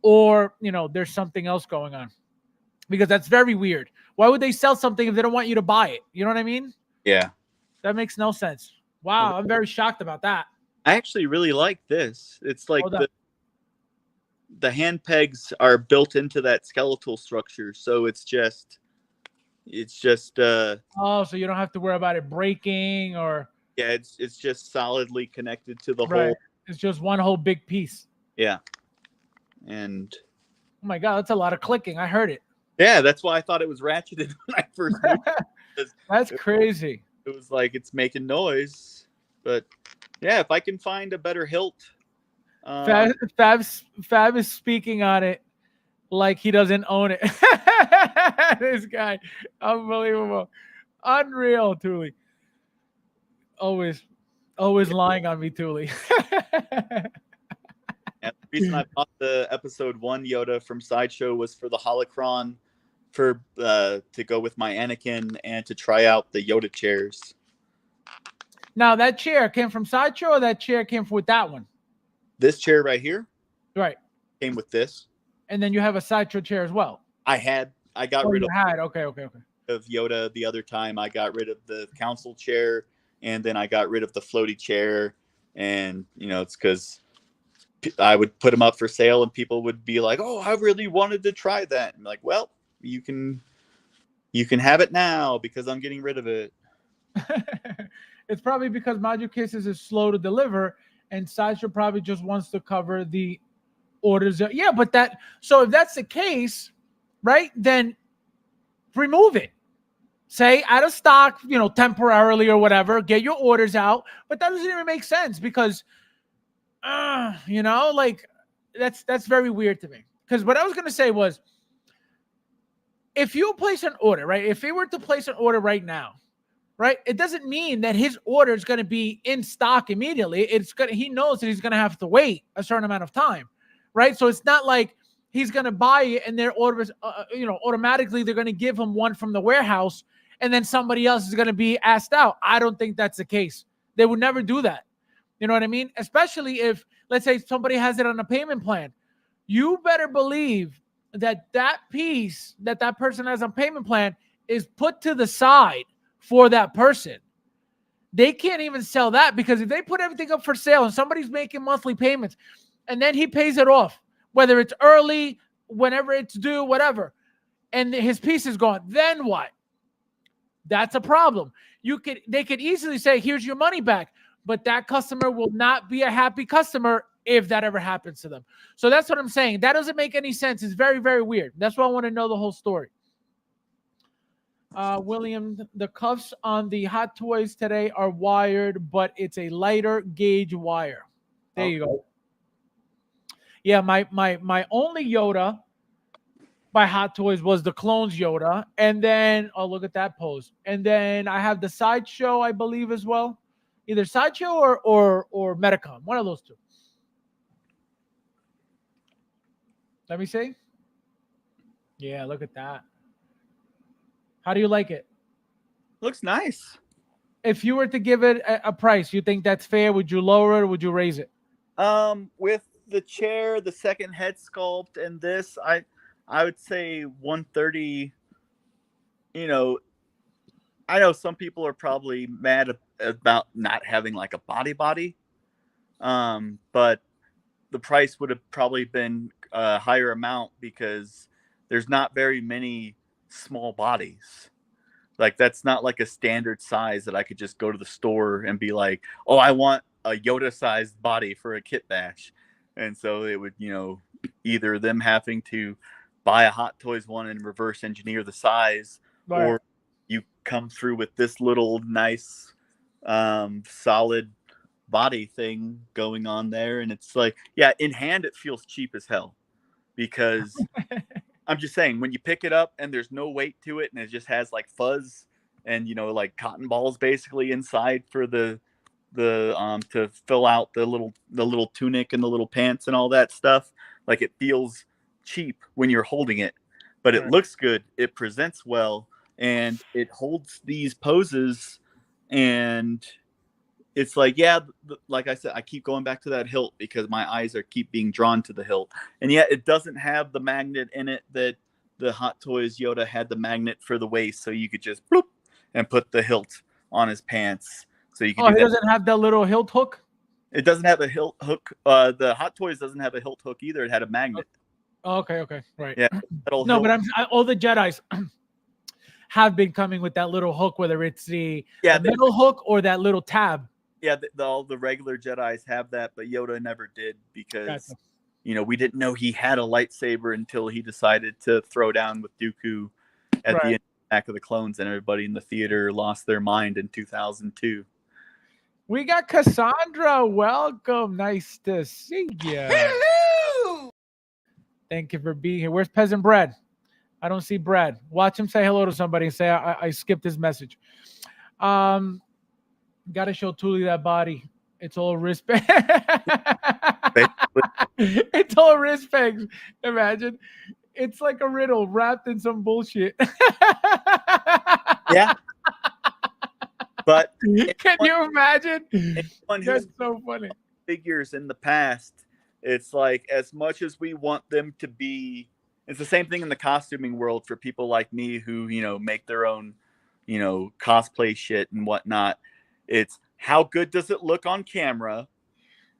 or, there's something else going on. Because that's very weird. Why would they sell something if they don't want you to buy it? You know what I mean? Yeah. That makes no sense. Wow, I'm very shocked about that. I actually really like this. It's like the hand pegs are built into that skeletal structure. So it's just so you don't have to worry about it breaking or yeah, it's just solidly connected to the right. whole. It's just one whole big piece. Yeah. And oh my God, that's a lot of clicking. I heard it. yeah, that's why I thought it was ratcheted when I first moved. That's crazy. It was like it's making noise, but yeah, if I can find a better hilt, Fab is speaking on it like he doesn't own it. This guy, unbelievable, unreal, Thule. Always lying on me, Thule. and the reason I bought the episode 1 Yoda from Sideshow was for the holocron, for to go with my Anakin and to try out the Yoda chairs. Now that chair came from Sideshow, or that chair came with that one? This chair right here Right. came with this. And then you have a Sideshow chair as well. I got rid Okay. of Yoda the other time. I got rid of the council chair, and then I got rid of the floaty chair. And it's because I would put them up for sale, and people would be like, "Oh, I really wanted to try that." I'm like, "Well, you can have it now because I'm getting rid of it." It's probably because Module Cases is slow to deliver, and Sideshow probably just wants to cover the orders. Yeah, but so if that's the case, right, then remove it. Say out of stock, temporarily or whatever, get your orders out. But that doesn't even make sense because, like that's very weird to me. Because what I was going to say was, if you place an order, right, if he were to place an order right now, right, it doesn't mean that his order is going to be in stock immediately. He knows that he's going to have to wait a certain amount of time, right? So it's not like he's going to buy it and their orders, automatically they're going to give him one from the warehouse and then somebody else is going to be asked out. I don't think that's the case. They would never do that. You know what I mean? Especially if, let's say, somebody has it on a payment plan. You better believe that piece that person has on payment plan is put to the side for that person. They can't even sell that, because if they put everything up for sale and somebody's making monthly payments and then he pays it off, whether it's early, whenever it's due, whatever, and his piece is gone, then what? That's a problem. They could easily say, here's your money back, but that customer will not be a happy customer if that ever happens to them. So that's what I'm saying. That doesn't make any sense. It's very, very weird. That's why I want to know the whole story. William, the cuffs on the Hot Toys today are wired, but it's a lighter gauge wire. There you go. Yeah, my only Yoda by Hot Toys was the Clones Yoda, and then look at that pose. And then I have the Sideshow, I believe, as well. Either Sideshow or Metacom, one of those two. Let me see. Yeah, look at that. How do you like it? Looks nice. If you were to give it a price, you think that's fair? Would you lower it or would you raise it? With the chair, the second head sculpt, and this, I would say 130. I know some people are probably mad about not having like a body, but the price would have probably been a higher amount because there's not very many small bodies. Like, that's not like a standard size that I could just go to the store and be like, oh, I want a Yoda sized body for a kit bash. And so it would, either them having to buy a Hot Toys one and reverse engineer the size, right, or you come through with this little nice solid body thing going on there. And it's like, yeah, in hand it feels cheap as hell, because I'm just saying, when you pick it up and there's no weight to it and it just has like fuzz and like cotton balls basically inside for the to fill out the little tunic and the little pants and all that stuff, like, it feels cheap when you're holding it, but it looks good, it presents well, and it holds these poses. And it's like, yeah, like I said, I keep going back to that hilt because my eyes keep being drawn to the hilt. And yet it doesn't have the magnet in it that the Hot Toys Yoda had, the magnet for the waist, so you could just bloop and put the hilt on his pants. So you can. It doesn't have that little hilt hook? It doesn't have a hilt hook. The Hot Toys doesn't have a hilt hook either. It had a magnet. Okay, right. Yeah. No, but all the Jedis have been coming with that little hook, whether it's the metal hook or that little tab. Yeah, all the regular Jedis have that, but Yoda never did because, we didn't know he had a lightsaber until he decided to throw down with Dooku at the end of Attack of the Clones, and everybody in the theater lost their mind in 2002. We got Cassandra. Welcome. Nice to see you. Hello. Thank you for being here. Where's Peasant Brad? I don't see Brad. Watch him say hello to somebody and say I skipped his message. Got to show Thule that body. It's all wrist pegs. It's all wrist pegs. Imagine. It's like a riddle wrapped in some bullshit. Yeah. But Can you imagine? anyone who's That's so funny. figures in the past, it's like, as much as we want them to be, it's the same thing in the costuming world for people like me who, make their own, cosplay shit and whatnot. It's how good does it look on camera,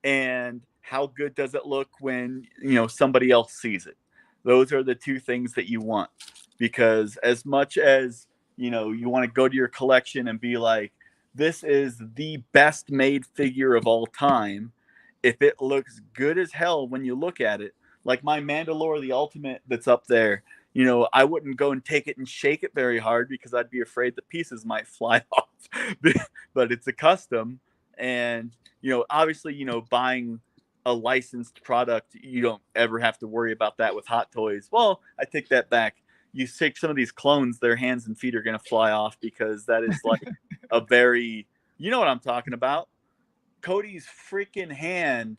and how good does it look when, somebody else sees it. Those are the two things that you want, because as much as, you want to go to your collection and be like, this is the best made figure of all time, if it looks good as hell when you look at it, like my Mandalore the Ultimate that's up there, I wouldn't go and take it and shake it very hard because I'd be afraid the pieces might fly off. But it's a custom, and obviously, buying a licensed product, you don't ever have to worry about that with Hot Toys. Well, I take that back. You take some of these clones, their hands and feet are going to fly off, because that is like a very, you know what I'm talking about. Cody's freaking hand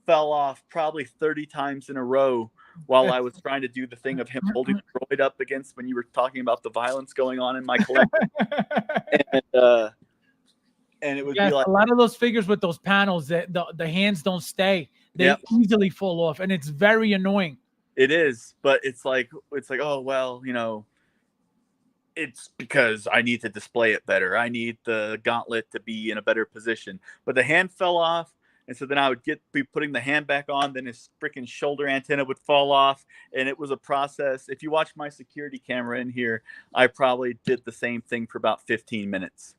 fell off probably 30 times in a row while I was trying to do the thing of him holding the droid up against, when you were talking about the violence going on in my collection. And it would be like, a lot of those figures with those panels, that the hands don't stay. They easily fall off, and it's very annoying. It is, but it's like, oh, well, it's because I need to display it better. I need the gauntlet to be in a better position. But the hand fell off, and so then I would be putting the hand back on, then his freaking shoulder antenna would fall off, and it was a process. If you watch my security camera in here, I probably did the same thing for about 15 minutes.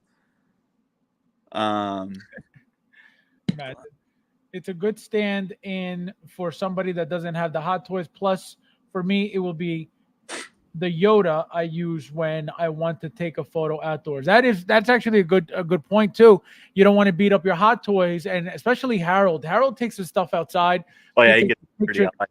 It's a good stand in for somebody that doesn't have the Hot Toys. Plus, for me, it will be the Yoda I use when I want to take a photo outdoors. That's actually a good point too. You don't want to beat up your Hot Toys, and especially Harold. Harold takes his stuff outside. Oh yeah, he gets pretty outside.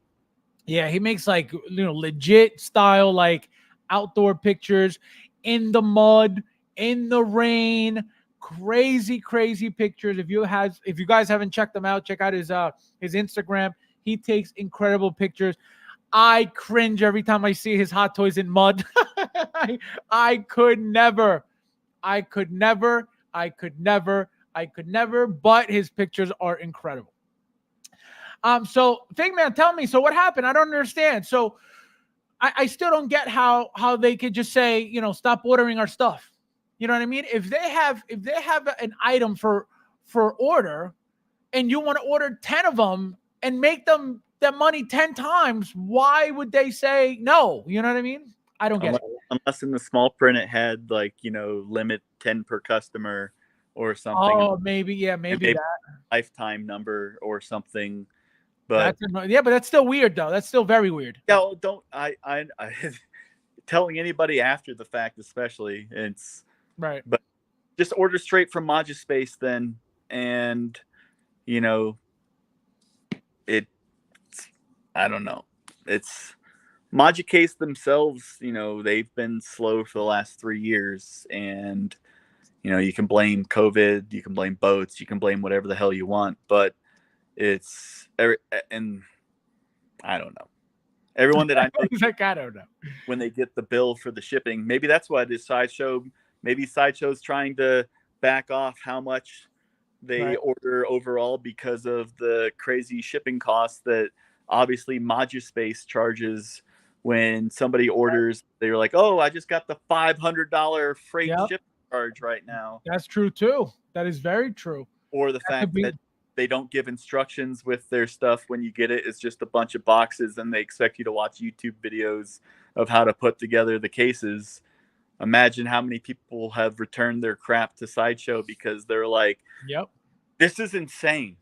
Yeah, he makes like legit style, like outdoor pictures in the mud, in the rain. Crazy pictures. If you guys haven't checked them out, check out his Instagram. He takes incredible pictures. I cringe every time I see his Hot Toys in mud. I could never, but his pictures are incredible. So Figman, tell me, so what happened? I don't understand. So I still don't get how they could just say, stop ordering our stuff. You know what I mean? If they have an item for order, and you want to order 10 of them and make them that money 10 times, why would they say no? You know what I mean? I don't get it. Unless in the small print it had like, limit 10 per customer or something. Oh, maybe that lifetime number or something. But but that's still weird though. That's still very weird. Yeah, well, don't I telling anybody after the fact, especially, it's right. But just order straight from Magispace then, and I don't know. It's Magicase themselves, they've been slow for the last 3 years, and you can blame COVID, you can blame boats, you can blame whatever the hell you want, but and I don't know. Everyone that I know, like, I don't know, when they get the bill for the shipping, maybe that's why this Sideshow. Maybe Sideshow's trying to back off how much they order overall because of the crazy shipping costs that obviously Magispace charges when somebody orders. They're like, oh, I just got the $500 freight shipping charge right now. That's true too. That is very true. Or the fact that they don't give instructions with their stuff when you get it. It's just a bunch of boxes, and they expect you to watch YouTube videos of how to put together the cases. Imagine how many people have returned their crap to Sideshow because they're like, "Yep, this is insane.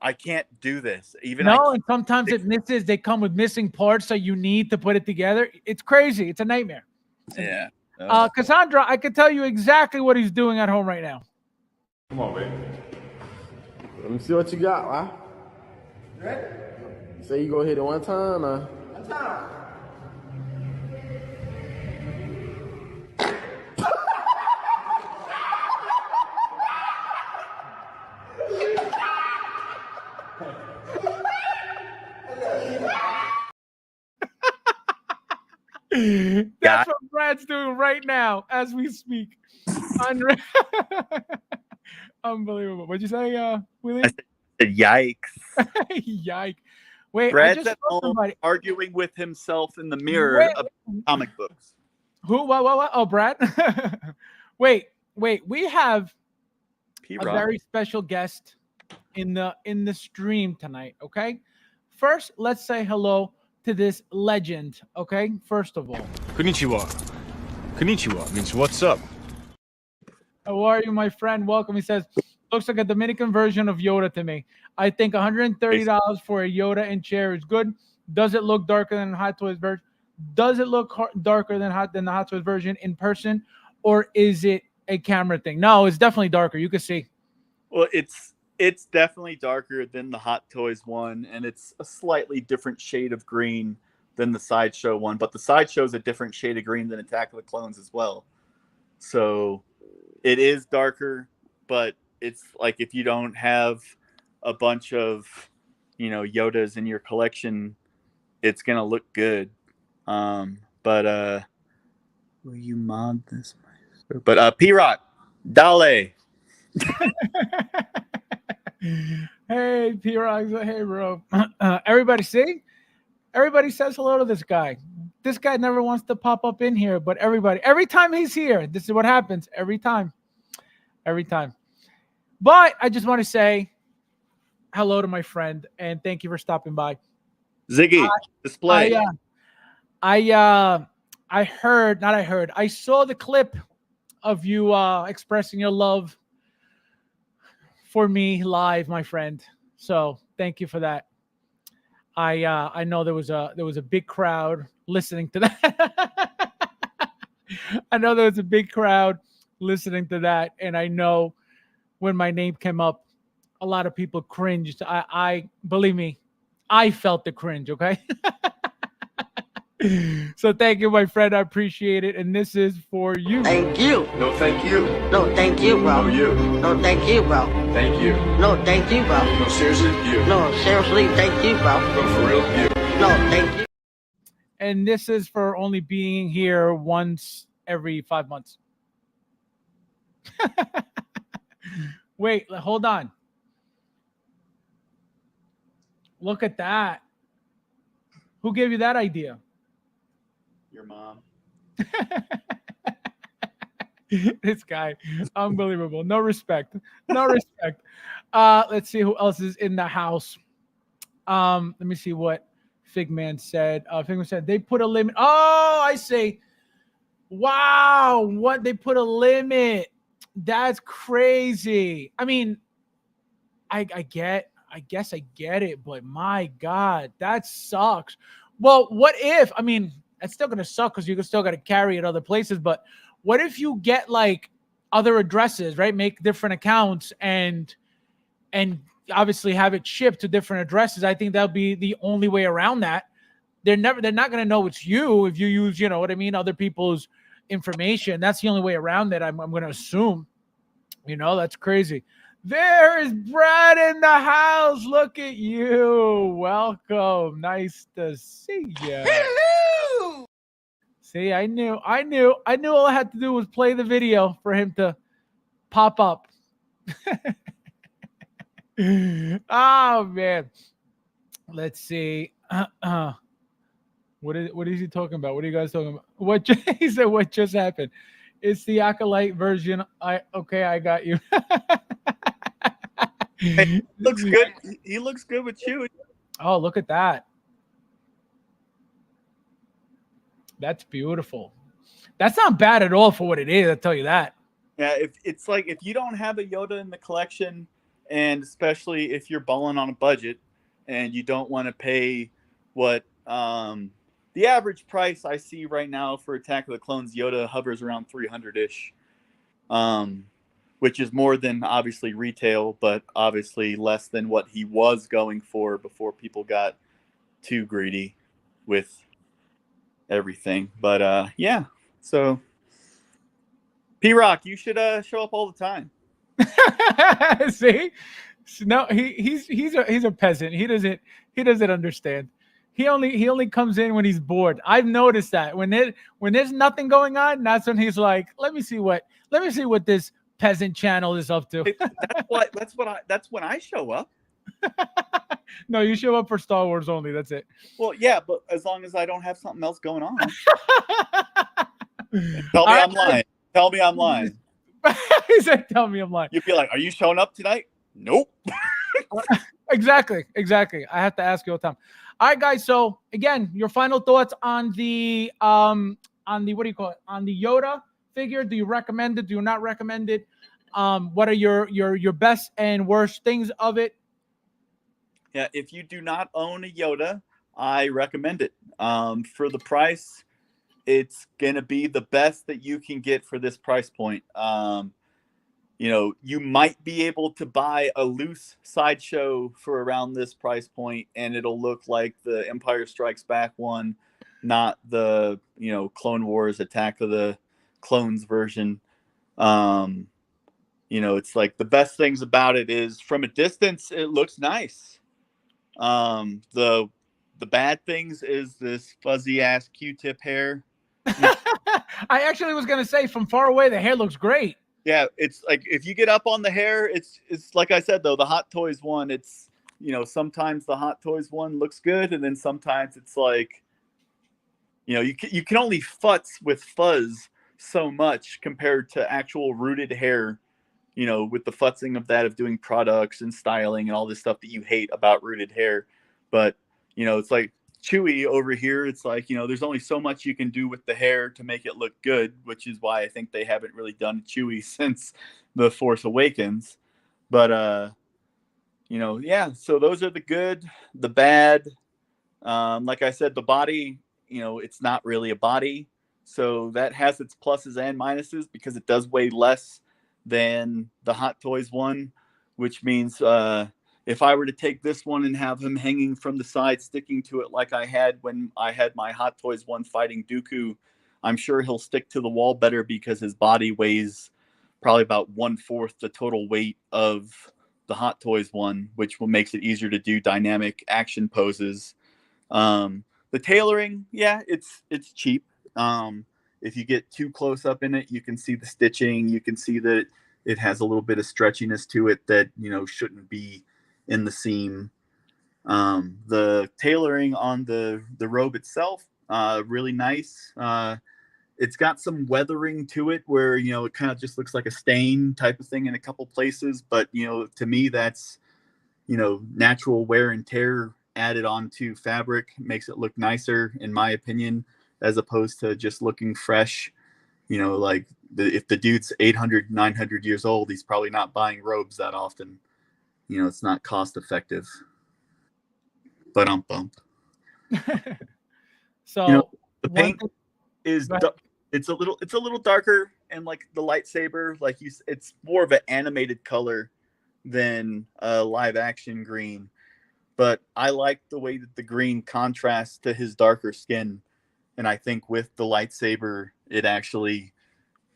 I can't do this." And sometimes it misses. They come with missing parts, so you need to put it together. It's crazy. It's a nightmare. Yeah, Cassandra, I can tell you exactly what he's doing at home right now. Come on, baby. Let me see what you got, huh? Ready? Say you go hit it one time, One time. That's what Brad's doing right now as we speak. Unbelievable. What'd you say, William? I said, yikes. Yike. Wait, Brad's I just at saw home somebody. arguing with himself in the mirror of comic books. Who? What? Oh, Brad. wait. We have a P-Rock. very special guest in the stream tonight. Okay. First, let's say hello to this legend. Okay. First of all, Konnichiwa. Konnichiwa means what's up? how are you, my friend? Welcome. He says, looks like a Dominican version of Yoda to me. I think $130 for a Yoda and chair is good. Does it look darker than Hot Toys version? Does it look darker than the Hot Toys version in person, or is it a camera thing? No, it's definitely darker. You can see. Well, it's definitely darker than the Hot Toys one, and it's a slightly different shade of green than the Sideshow one. But the Sideshow is a different shade of green than Attack of the Clones as well. So it is darker, but it's like if you don't have a bunch of, Yodas in your collection, it's gonna look good. But will you mod this? But P-Rock, Dale. Hey, P-Rock. Hey, bro. Everybody see? Everybody says hello to this guy. This guy never wants to pop up in here, but every time he's here, this is what happens. Every time. But I just want to say hello to my friend and thank you for stopping by. Ziggy, display. I saw the clip of you expressing your love for me live, my friend. So thank you for that. I know there was a big crowd listening to that. I know there was a big crowd listening to that, and I know when my name came up, a lot of people cringed. I believe me, I felt the cringe. Okay. So thank you, my friend. I appreciate it, and this is for you. Thank you. No, thank you. No, thank you, bro. No, you. No, thank you, bro. Thank you. No, thank you, bro. No, seriously, you. No, seriously, thank you, bro. No, for real, you. No, thank you. And this is for only being here once every 5 months. Wait, hold on. Look at that. Who gave you that idea? Your mom. This guy, unbelievable. No respect. Let's see who else is in the house. Let me see what Figman said. Figman said they put a limit. Oh, I see. Wow, what they put a limit. That's crazy. I mean, I guess I get it, but my God, that sucks. Well, what if? I mean, it's still gonna suck because you still got to carry it other places. But what if you get like other addresses, right? Make different accounts and obviously have it shipped to different addresses. I think that'll be the only way around that. They're not gonna know it's you if you use, you know what I mean, other people's information. That's the only way around that. I'm gonna assume. That's crazy. There is Brad in the house. Look at you. Welcome. Nice to see you. Hello. See, I knew all I had to do was play the video for him to pop up. Oh man. Let's see. What is he talking about? What are you guys talking about? He said what just happened? It's the Acolyte version. I got you. Hey, looks good. He looks good with you. Oh, look at that. That's beautiful. That's not bad at all for what it is, I'll tell you that. Yeah, if you don't have a Yoda in the collection, and especially if you're balling on a budget and you don't want to pay what The average price I see right now for Attack of the Clones Yoda hovers around 300-ish, which is more than obviously retail, but obviously less than what he was going for before people got too greedy with everything. But yeah, so P-Rock, you should show up all the time. See, no, he's a peasant. He doesn't understand. He only comes in when he's bored. I've noticed that when there's nothing going on, that's when he's like, let me see what this peasant channel is up to. That's when I show up. No, you show up for Star Wars only. That's it. Well, yeah, but as long as I don't have something else going on. Tell me I'm lying. Tell me I'm lying. He said, "Tell me I'm lying." You'd be like, "Are you showing up tonight?" Nope. Exactly. I have to ask you all the time. All right, guys. So again, your final thoughts on the what do you call it? On the Yoda figure. Do you recommend it? Do you not recommend it? What are your best and worst things of it? Yeah, if you do not own a Yoda, I recommend it. For the price, it's gonna be the best that you can get for this price point. You might be able to buy a loose sideshow for around this price point, and it'll look like the Empire Strikes Back one, not the Clone Wars Attack of the Clones version. It's like the best things about it is from a distance it looks nice. The bad things is this fuzzy ass Q-tip hair. I actually was gonna say from far away the hair looks great. Yeah, it's like if you get up on the hair, it's like I said though, the Hot Toys one, it's sometimes the Hot Toys one looks good, and then sometimes it's like you can only futz with fuzz so much compared to actual rooted hair. With the futzing of that, of doing products and styling and all this stuff that you hate about rooted hair. But, it's like Chewy over here. It's like, there's only so much you can do with the hair to make it look good, which is why I think they haven't really done Chewy since The Force Awakens. But, yeah, so those are the good, the bad. Like I said, the body, it's not really a body. So that has its pluses and minuses because it does weigh less than the Hot Toys one, which means if I were to take this one and have him hanging from the side, sticking to it like I had when I had my Hot Toys one fighting Dooku, I'm sure he'll stick to the wall better because his body weighs probably about 1/4 the total weight of the Hot Toys one, which makes it easier to do dynamic action poses. The tailoring, yeah, it's cheap. If you get too close up in it, you can see the stitching. You can see that it has a little bit of stretchiness to it that shouldn't be in the seam. The tailoring on the robe itself, really nice. It's got some weathering to it where it kind of just looks like a stain type of thing in a couple places, but to me that's natural wear and tear added onto fabric makes it look nicer, in my opinion, as opposed to just looking fresh. Like if the dude's 800, 900 years old, he's probably not buying robes that often. It's not cost effective. But bump. So the paint is it's a little darker, and like the lightsaber, like it's more of an animated color than a live action green. But I like the way that the green contrasts to his darker skin. And I think with the lightsaber, it actually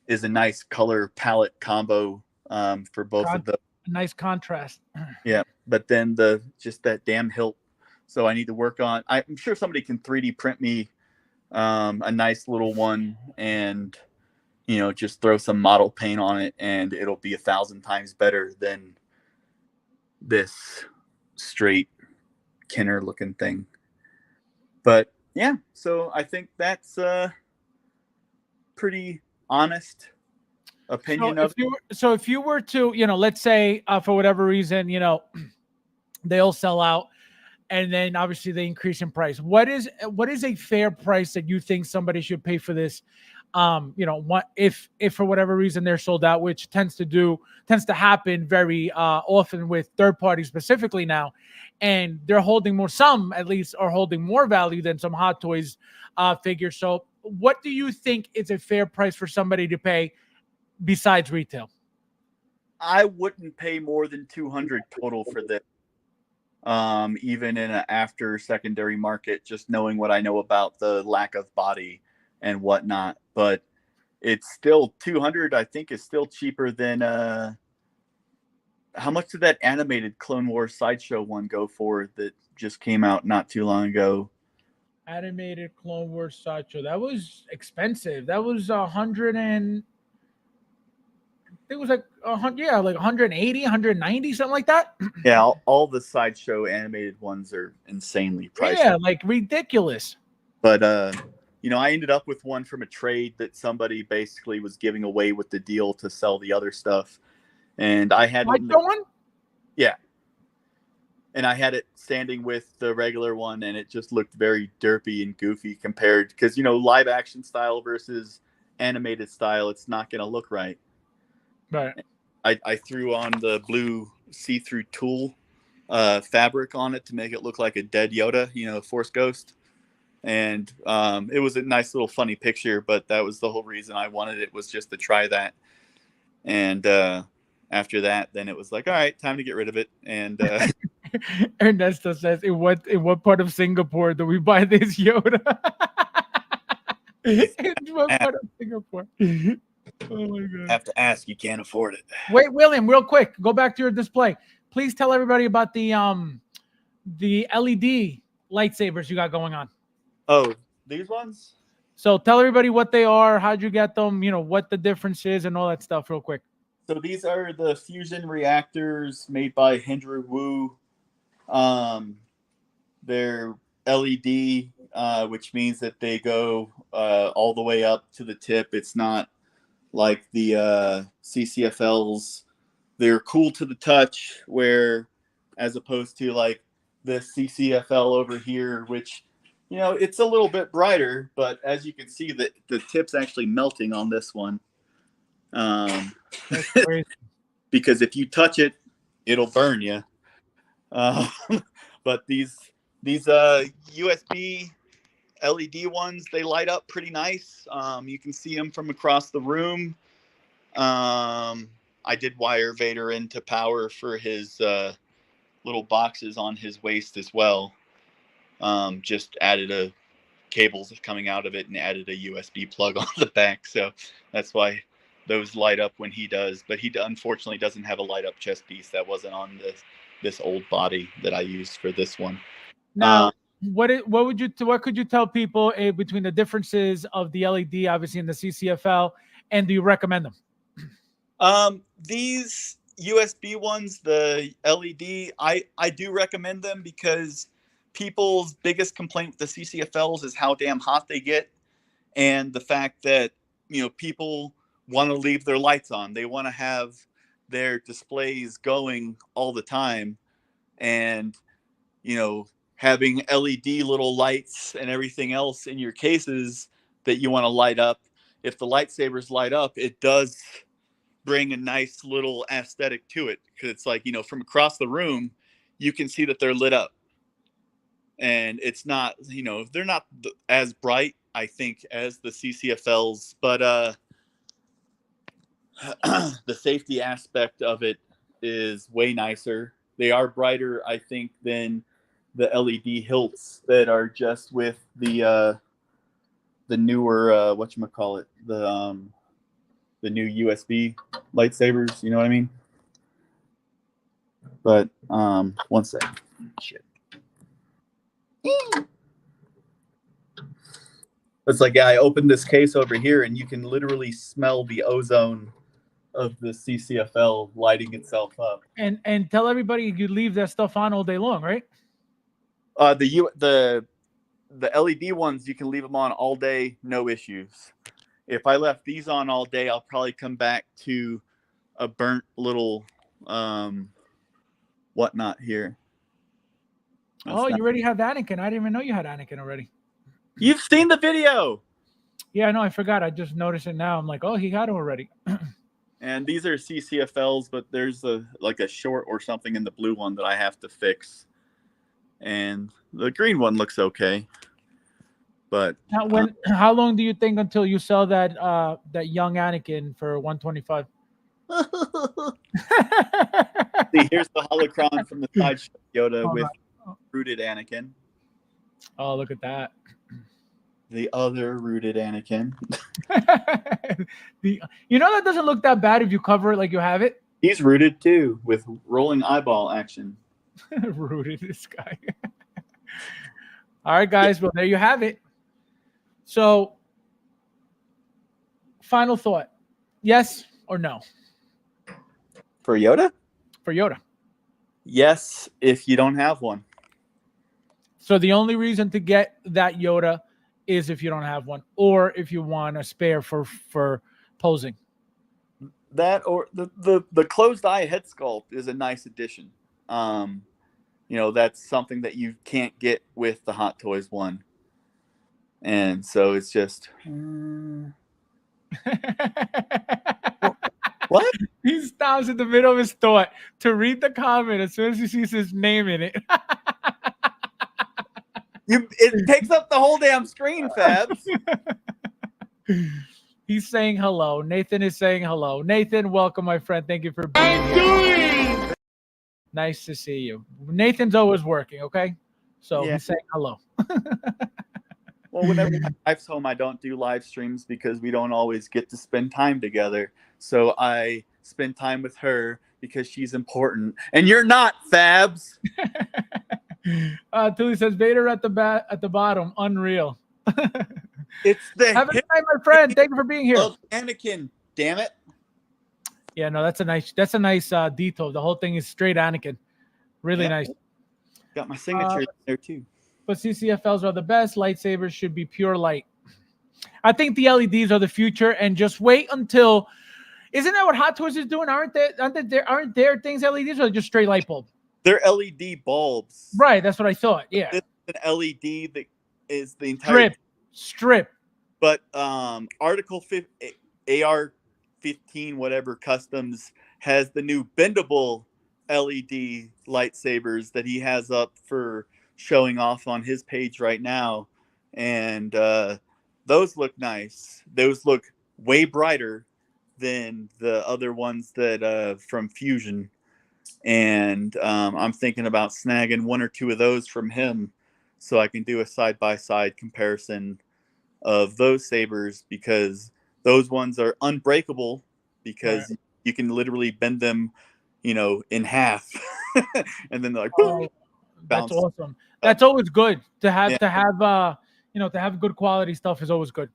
is a nice color palette combo for both of them. Nice contrast. Yeah, but then just that damn hilt. So I need to work on. I'm sure somebody can 3D print me a nice little one, and just throw some model paint on it, and it'll be 1,000 times better than this straight Kenner looking thing. But yeah, so I think that's a pretty honest opinion so if you were to, let's say for whatever reason, they all sell out, and then obviously they increase in price. What is a fair price that you think somebody should pay for this? if for whatever reason they're sold out, which tends to happen very often with third parties specifically now, and they're holding more, some at least are holding more value than some Hot Toys figures. So what do you think is a fair price for somebody to pay besides retail? I wouldn't pay more than 200 total for this. Even in an after secondary market, just knowing what I know about the lack of body and whatnot. But it's still 200, I think, is still cheaper than how much did that animated Clone Wars Sideshow one go for that just came out not too long ago? Animated Clone Wars Sideshow. That was expensive. That was 100 and it was like 100, yeah, like 180, 190, something like that. Yeah, all the Sideshow animated ones are insanely priced. Yeah, like ridiculous. But I ended up with one from a trade that somebody basically was giving away with the deal to sell the other stuff, and I had one. Yeah, and I had it standing with the regular one, and it just looked very derpy and goofy compared, because live action style versus animated style, it's not going to look right. Right. I threw on the blue see-through tulle fabric on it to make it look like a dead Yoda, Force Ghost. And it was a nice little funny picture, but that was the whole reason I wanted it, was just to try that. And after that, then it was like, all right, time to get rid of it. And Ernesto says, in what part of Singapore do we buy this Yoda? In what part of Singapore? Oh my God. Have to ask, you can't afford it. Wait, William, real quick, go back to your display. Please tell everybody about the LED lightsabers you got going on. Oh, these ones? So tell everybody what they are, how'd you get them, what the difference is and all that stuff real quick. So these are the fusion reactors made by Hendra Wu. They're LED, which means that they go all the way up to the tip. It's not like the CCFLs. They're cool to the touch, where as opposed to like the CCFL over here, which it's a little bit brighter, but as you can see, the tip's actually melting on this one. That's crazy. Because if you touch it, it'll burn you. But these USB LED ones, they light up pretty nice. You can see them from across the room. I did wire Vader into power for his little boxes on his waist as well. Just added a cables coming out of it and added a USB plug on the back. So that's why those light up when he does. But he unfortunately doesn't have a light up chest piece. That wasn't on this old body that I used for this one. Now, what could you tell people between the differences of the LED, obviously, and the CCFL, and do you recommend them? These USB ones, the LED, I do recommend them, because people's biggest complaint with the CCFLs is how damn hot they get, and the fact that people want to leave their lights on. They want to have their displays going all the time, and having LED little lights and everything else in your cases that you want to light up. If the lightsabers light up, it does bring a nice little aesthetic to it, because it's like, from across the room, you can see that they're lit up, and it's not, they're not as bright, I think, as the CCFLs, but the safety aspect of it is way nicer. They are brighter, I think, than the LED hilts that are just with the newer whatchamacallit, the new USB lightsabers, you know what I mean? But one sec. Shit. It's like, I opened this case over here, and you can literally smell the ozone of the CCFL lighting itself up. And tell everybody you leave that stuff on all day long, right? The LED ones, you can leave them on all day, no issues. If I left these on all day, I'll probably come back to a burnt little whatnot here. You already have Anakin. I didn't even know you had Anakin already. You've seen the video. Yeah, no, I forgot. I just noticed it now. I'm like, oh, he got him already. And these are CCFLs, but there's a short or something in the blue one that I have to fix. And the green one looks okay. But How long do you think until you sell that that young Anakin for 125? see, here's the holocron from the sideshow Yoda Hold with on. rooted Anakin. Oh, look at that. The other rooted Anakin. You know that doesn't look that bad if you cover it like you have it. He's rooted too with rolling eyeball action. Rooted this guy. All right, guys. Well, there you have it. So, final thought: yes or no For Yoda? for Yoda. Yes, if you don't have one. So the only reason to get that Yoda is if you don't have one, or if you want a spare for posing. That or the closed eye head sculpt is a nice addition. That's something that you can't get with the Hot Toys one. And so it's just what? He stops in the middle of his thought to read the comment as soon as he sees his name in it. It takes up the whole damn screen, Fabs. He's saying hello. Nathan is saying hello. Nathan, welcome, my friend. Thank you for being here. Nice to see you. Nathan's always working, okay? So Yeah. he's saying hello. Well, whenever my wife's home, I don't do live streams because we don't always get to spend time together. So I spend time with her because she's important. And you're not, Fabs. Tilly says Vader at the bottom. Unreal. It's the Have a good hip night, my friend. Thank you for being here. of Anakin. Damn it. Yeah, no, that's a nice detail. The whole thing is straight Anakin. Really Yeah. nice. Got my signature in there too. But CCFLs are the best. Lightsabers should be pure light. I think the LEDs are the future, and just wait until. Isn't that what Hot Toys is doing? Aren't there things LEDs or just straight light bulb? They're LED bulbs. Right, that's what I thought. Yeah, This is an LED that is the entire strip. But Article AR-15 whatever customs has the new bendable LED lightsabers that he has up for showing off on his page right now, and those look nice. Those look way brighter than the other ones that from Fusion, and I'm thinking about snagging one or two of those from him so I can do a side-by-side comparison of those sabers, because those ones are unbreakable because you can literally bend them, in half, and then they're like, boom, That's bounce. awesome. That's always good to have to have good quality stuff is always good.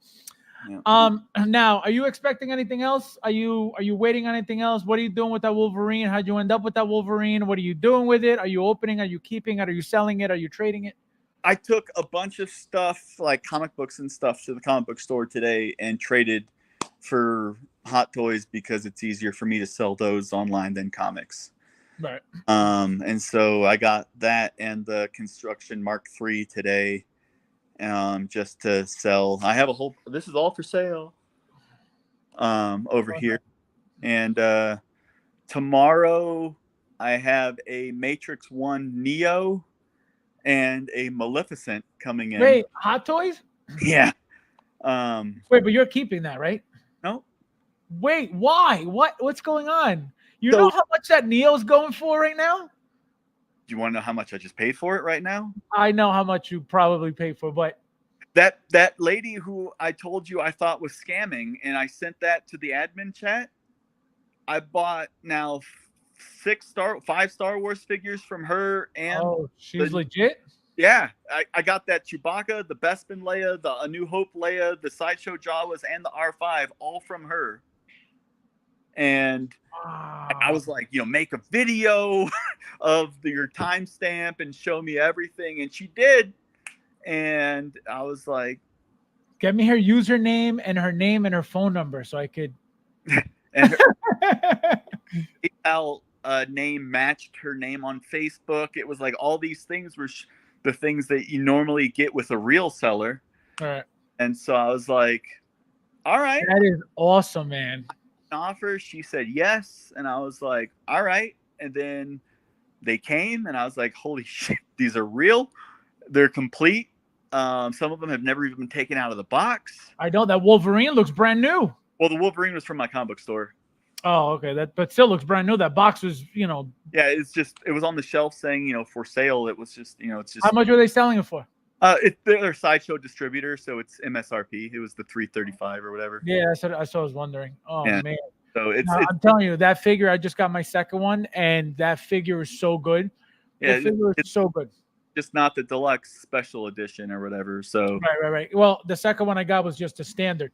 Yeah. Now, are you expecting anything else? Are you waiting on anything else? What are you doing with that Wolverine? How'd you end up with that Wolverine? What are you doing with it? Are you opening? Are you keeping it? Are you selling it? Are you trading it? I took a bunch of stuff like comic books and stuff to the comic book store today and traded for Hot Toys because it's easier for me to sell those online than comics. Right. And so I got that and the Construction Mark III today, just to sell. I have this is all for sale, over here. And tomorrow I have a Matrix 1 Neo and a Maleficent coming in. Wait, Hot Toys? Yeah. Wait, but you're keeping that, right? No. Wait, why? What's going on? You So- know how much that Neo's going for right now? Do you want to know how much I just paid for it right now? I know how much you probably paid for, but That lady who I told you I thought was scamming, and I sent that to the admin chat. I bought now 5 Star Wars figures from her, and she's legit. yeah, I got that Chewbacca, the Bespin Leia, the A New Hope Leia, the Sideshow Jawas, and the R5, all from her. And I was like, make a video of your timestamp and show me everything, and she did. And I was like, get me her username and her name and her phone number so I could. and her PayPal name matched her name on Facebook. It was like all these things were the things that you normally get with a real seller. All right. And so I was like, all right. That is awesome, man. Offer. She said yes, and I was like, all right. And then they came, and I was like, holy shit, these are real. They're complete. Some of them have never even been taken out of the box. I know that Wolverine looks brand new. Well, the Wolverine was from my comic book store. Oh, okay. That, but still looks brand new. That box was, you know. Yeah, it was on the shelf saying, you know, for sale. It was just, you know, it's just. How much were they selling it for? They're Sideshow distributor, so it's MSRP. It was the $335 or whatever. Yeah, that's what I was wondering. Oh Yeah. man. So I'm telling you, that figure, I just got my second one, and that figure is so good. Yeah, The figure is so good. Just not the deluxe special edition or whatever. So Right. Well, the second one I got was just a standard.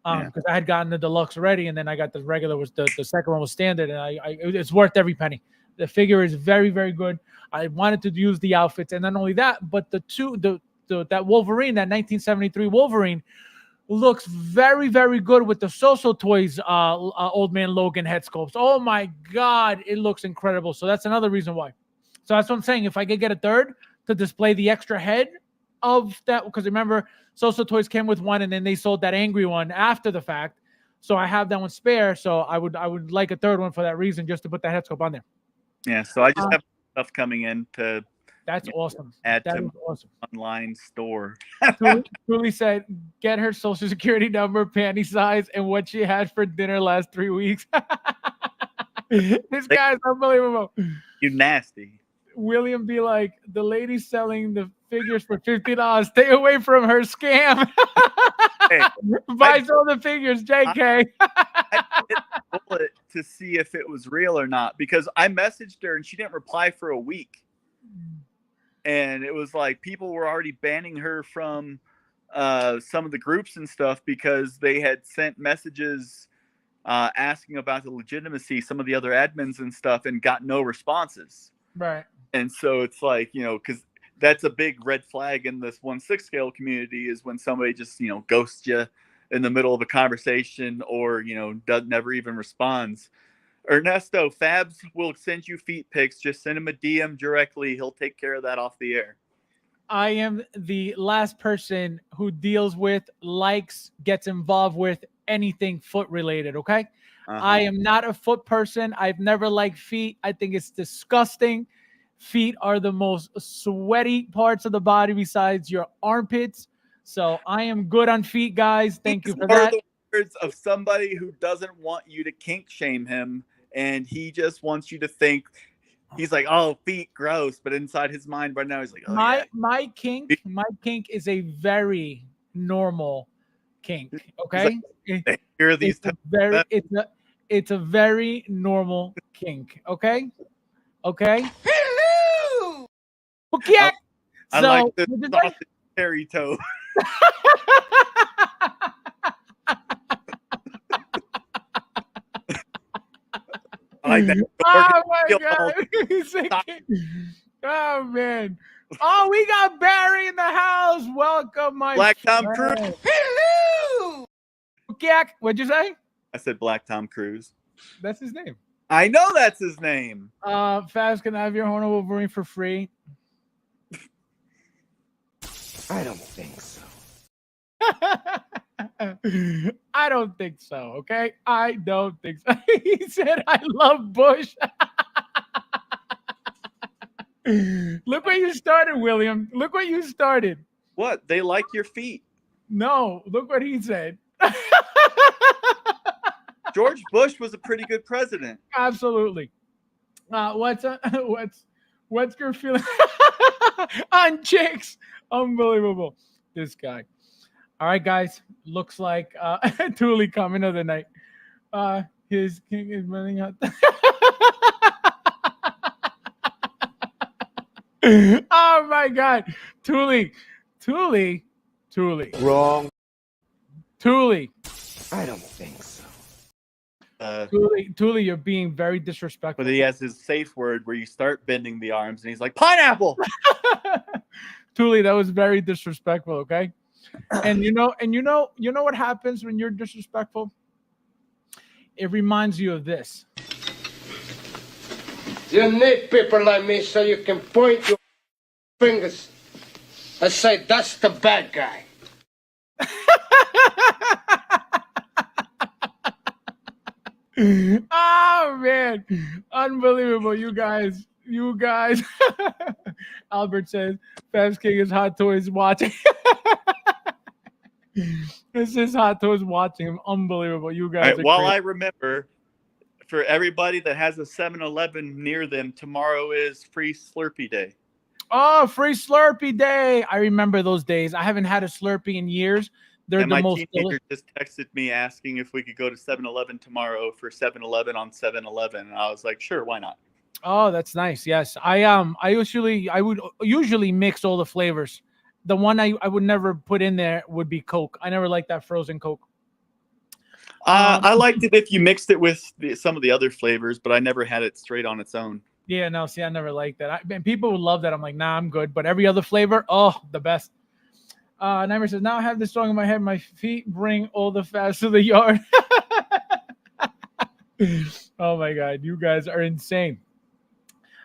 Because I had gotten the deluxe already, and then I got the regular. Was the second one was standard, and it's worth every penny. The figure is very, very good. I wanted to use the outfits, and not only that, but that Wolverine, that 1973 Wolverine, looks very, very good with the Social Toys Old Man Logan head sculpts. Oh my God, it looks incredible. So that's another reason why. So that's what I'm saying. If I could get a third to display the extra head of that, because remember, Social Toys came with one, and then they sold that angry one after the fact. So I have that one spare. So I would like a third one for that reason, just to put that head sculpt on there. Yeah. So I just have stuff coming in to. That's awesome. Add that to is awesome. Online store. Truly said, get her social security number, panty size, and what she had for dinner last 3 weeks. This guy's unbelievable. You nasty. William be like, the lady selling the figures for $50. Stay away from her scam. Hey, Buys all the figures, JK. I didn't pull it to see if it was real or not, because I messaged her and she didn't reply for a week. And it was like people were already banning her from some of the groups and stuff because they had sent messages asking about the legitimacy, some of the other admins and stuff, and got no responses. Right. And so it's like, you know, because that's a big red flag in this 1/6 scale community, is when somebody just, you know, ghosts you in the middle of a conversation, or, you know, never even responds. Ernesto, Fabs will send you feet pics. Just send him a DM directly. He'll take care of that off the air. I am the last person who deals with, likes, gets involved with anything foot related. Okay. I am not a foot person. I've never liked feet. I think it's disgusting. Feet are the most sweaty parts of the body besides your armpits. So I am good on feet, guys. Thank you for that. The words of somebody who doesn't want you to kink shame him, and he just wants you to think. He's like, oh, feet, gross. But inside his mind right now, he's like, oh, my kink is a very normal kink. Okay. Hear these It's a very normal kink. Okay. Okay. Hello! Okay. I So, like the sausage cherry toe. I like that. Oh my God. He's a kink. Oh man. Oh, we got Barry in the house. Welcome, my Black Tom friend. Cruise. Hello! Okay. What'd you say? I said Black Tom Cruise. That's his name. I know that's his name. Faz, can I have your Horner Wolverine for free? I don't think so. I don't think so. Okay. I don't think so. He said, I love Bush. Look where you started, William. Look where you started. What? They like your feet. No, look what he said. George Bush was a pretty good president. Absolutely. What's your feeling on chicks? Unbelievable. This guy. All right, guys. Looks like Thule coming of the night. His king is running out. Oh my God. Thule. Wrong. Thule. I don't think so. Thule, you're being very disrespectful. But he has his safe word where you start bending the arms, and he's like, pineapple. Thule, that was very disrespectful. Okay, and you know what happens when you're disrespectful? It reminds you of this. You need people like me so you can point your fingers and say, that's the bad guy. Oh man, unbelievable! You guys. Albert says, "Fabs King is Hot Toys watching." This is Hot Toys watching him. Unbelievable! You All guys right, are while crazy. I remember, for everybody that has a 7-Eleven near them, tomorrow is Free Slurpee Day. Oh, free Slurpee Day! I remember those days. I haven't had a Slurpee in years. They're And the my most. teenager just texted me asking if we could go to 7-Eleven tomorrow for 7-Eleven on 7-Eleven, and I was like, sure, why not? Oh, that's nice. Yes, I would usually mix all the flavors. The one I would never put in there would be Coke. I never liked that frozen Coke. I liked it if you mixed it with some of the other flavors, but I never had it straight on its own. Yeah, no, see, I never liked that. And people would love that. I'm like, nah, I'm good. But every other flavor, oh, the best. Nightmare says, now I have this song in my head. My feet bring all the fast to the yard. Oh my God, you guys are insane.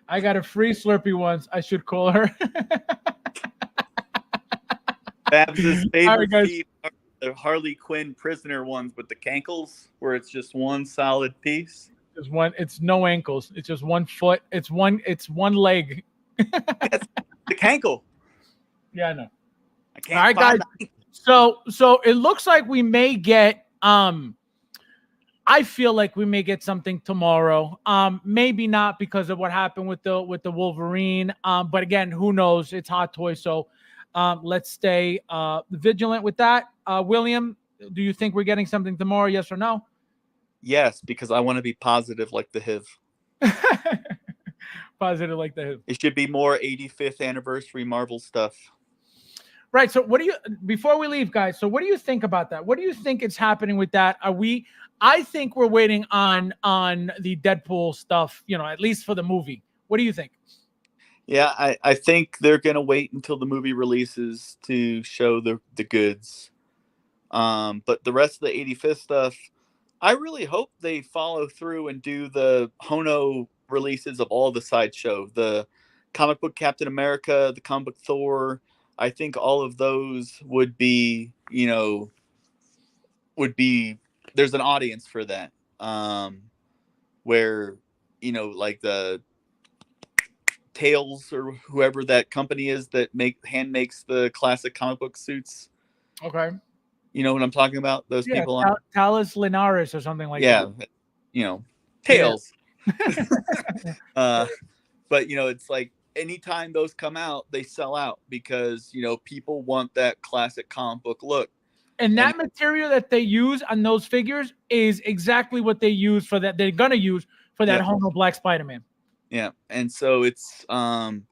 I got a free Slurpee once. I should call her. Babs's favorite guys. feet are the Harley Quinn prisoner ones with the cankles, where it's just one solid piece. Just one. It's no ankles. It's just one foot. It's one leg. It's the cankle. Yeah, I know. I can't All right, find guys. So it looks like we may get I feel like we may get something tomorrow. Maybe not because of what happened with the Wolverine. But again, who knows? It's Hot Toys, so let's stay vigilant with that. William, do you think we're getting something tomorrow? Yes or no? Yes, because I want to be positive like the HIV. Positive like the. It should be more 85th anniversary Marvel stuff. Right. So what do you, before we leave, guys, so what do you think about that? What do you think is happening with that? I think we're waiting on the Deadpool stuff, at least for the movie. What do you think? Yeah, I think they're going to wait until the movie releases to show the goods. But the rest of the 85th stuff, I really hope they follow through and do the Hono releases of all the Sideshow, the comic book Captain America, the comic book Thor. I think all of those would be, there's an audience for that. Where, like the Tails or whoever that company is that makes the classic comic book suits. Okay. You know what I'm talking about? Those people. Talos Linares or something like that. Yeah. Tails. Yeah. But it's like anytime those come out, they sell out because, people want that classic comic book look. And that material that they use on those figures is exactly what they use for that. They're going to use for that Homo Black Spider-Man. Yeah. And so it's, the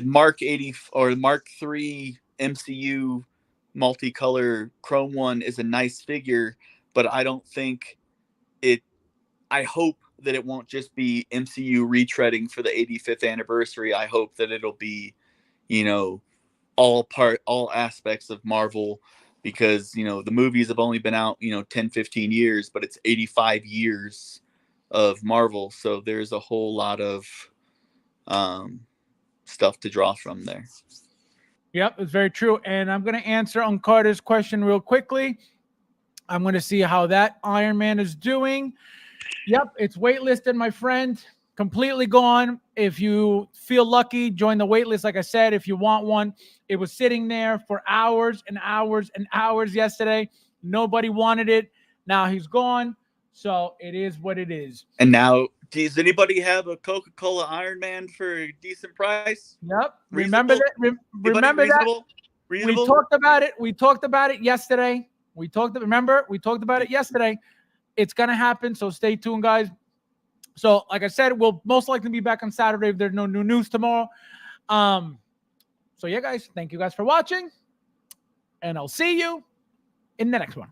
Mark 80 or Mark 3 MCU multicolor chrome one is a nice figure, but I don't think I hope that it won't just be MCU retreading for the 85th anniversary. I hope that it'll be, all aspects of Marvel, because, the movies have only been out, 10, 15 years, but it's 85 years of Marvel. So there's a whole lot of stuff to draw from there. Yep, it's very true. And I'm going to answer on Carter's question real quickly. I'm going to see how that Iron Man is doing. Yep, it's waitlisted, my friend. Completely gone. If you feel lucky, join the waitlist. Like I said, if you want one, it was sitting there for hours and hours and hours yesterday. Nobody wanted it. Now he's gone. So it is what it is. And now, does anybody have a Coca-Cola Iron Man for a decent price? Yep. Reasonable? Remember that. Reasonable? We talked about it. We talked about it yesterday. We talked about it yesterday. It's going to happen. So stay tuned, guys. So like I said, we'll most likely be back on Saturday if there's no new news tomorrow. So yeah, guys, thank you guys for watching. And I'll see you in the next one.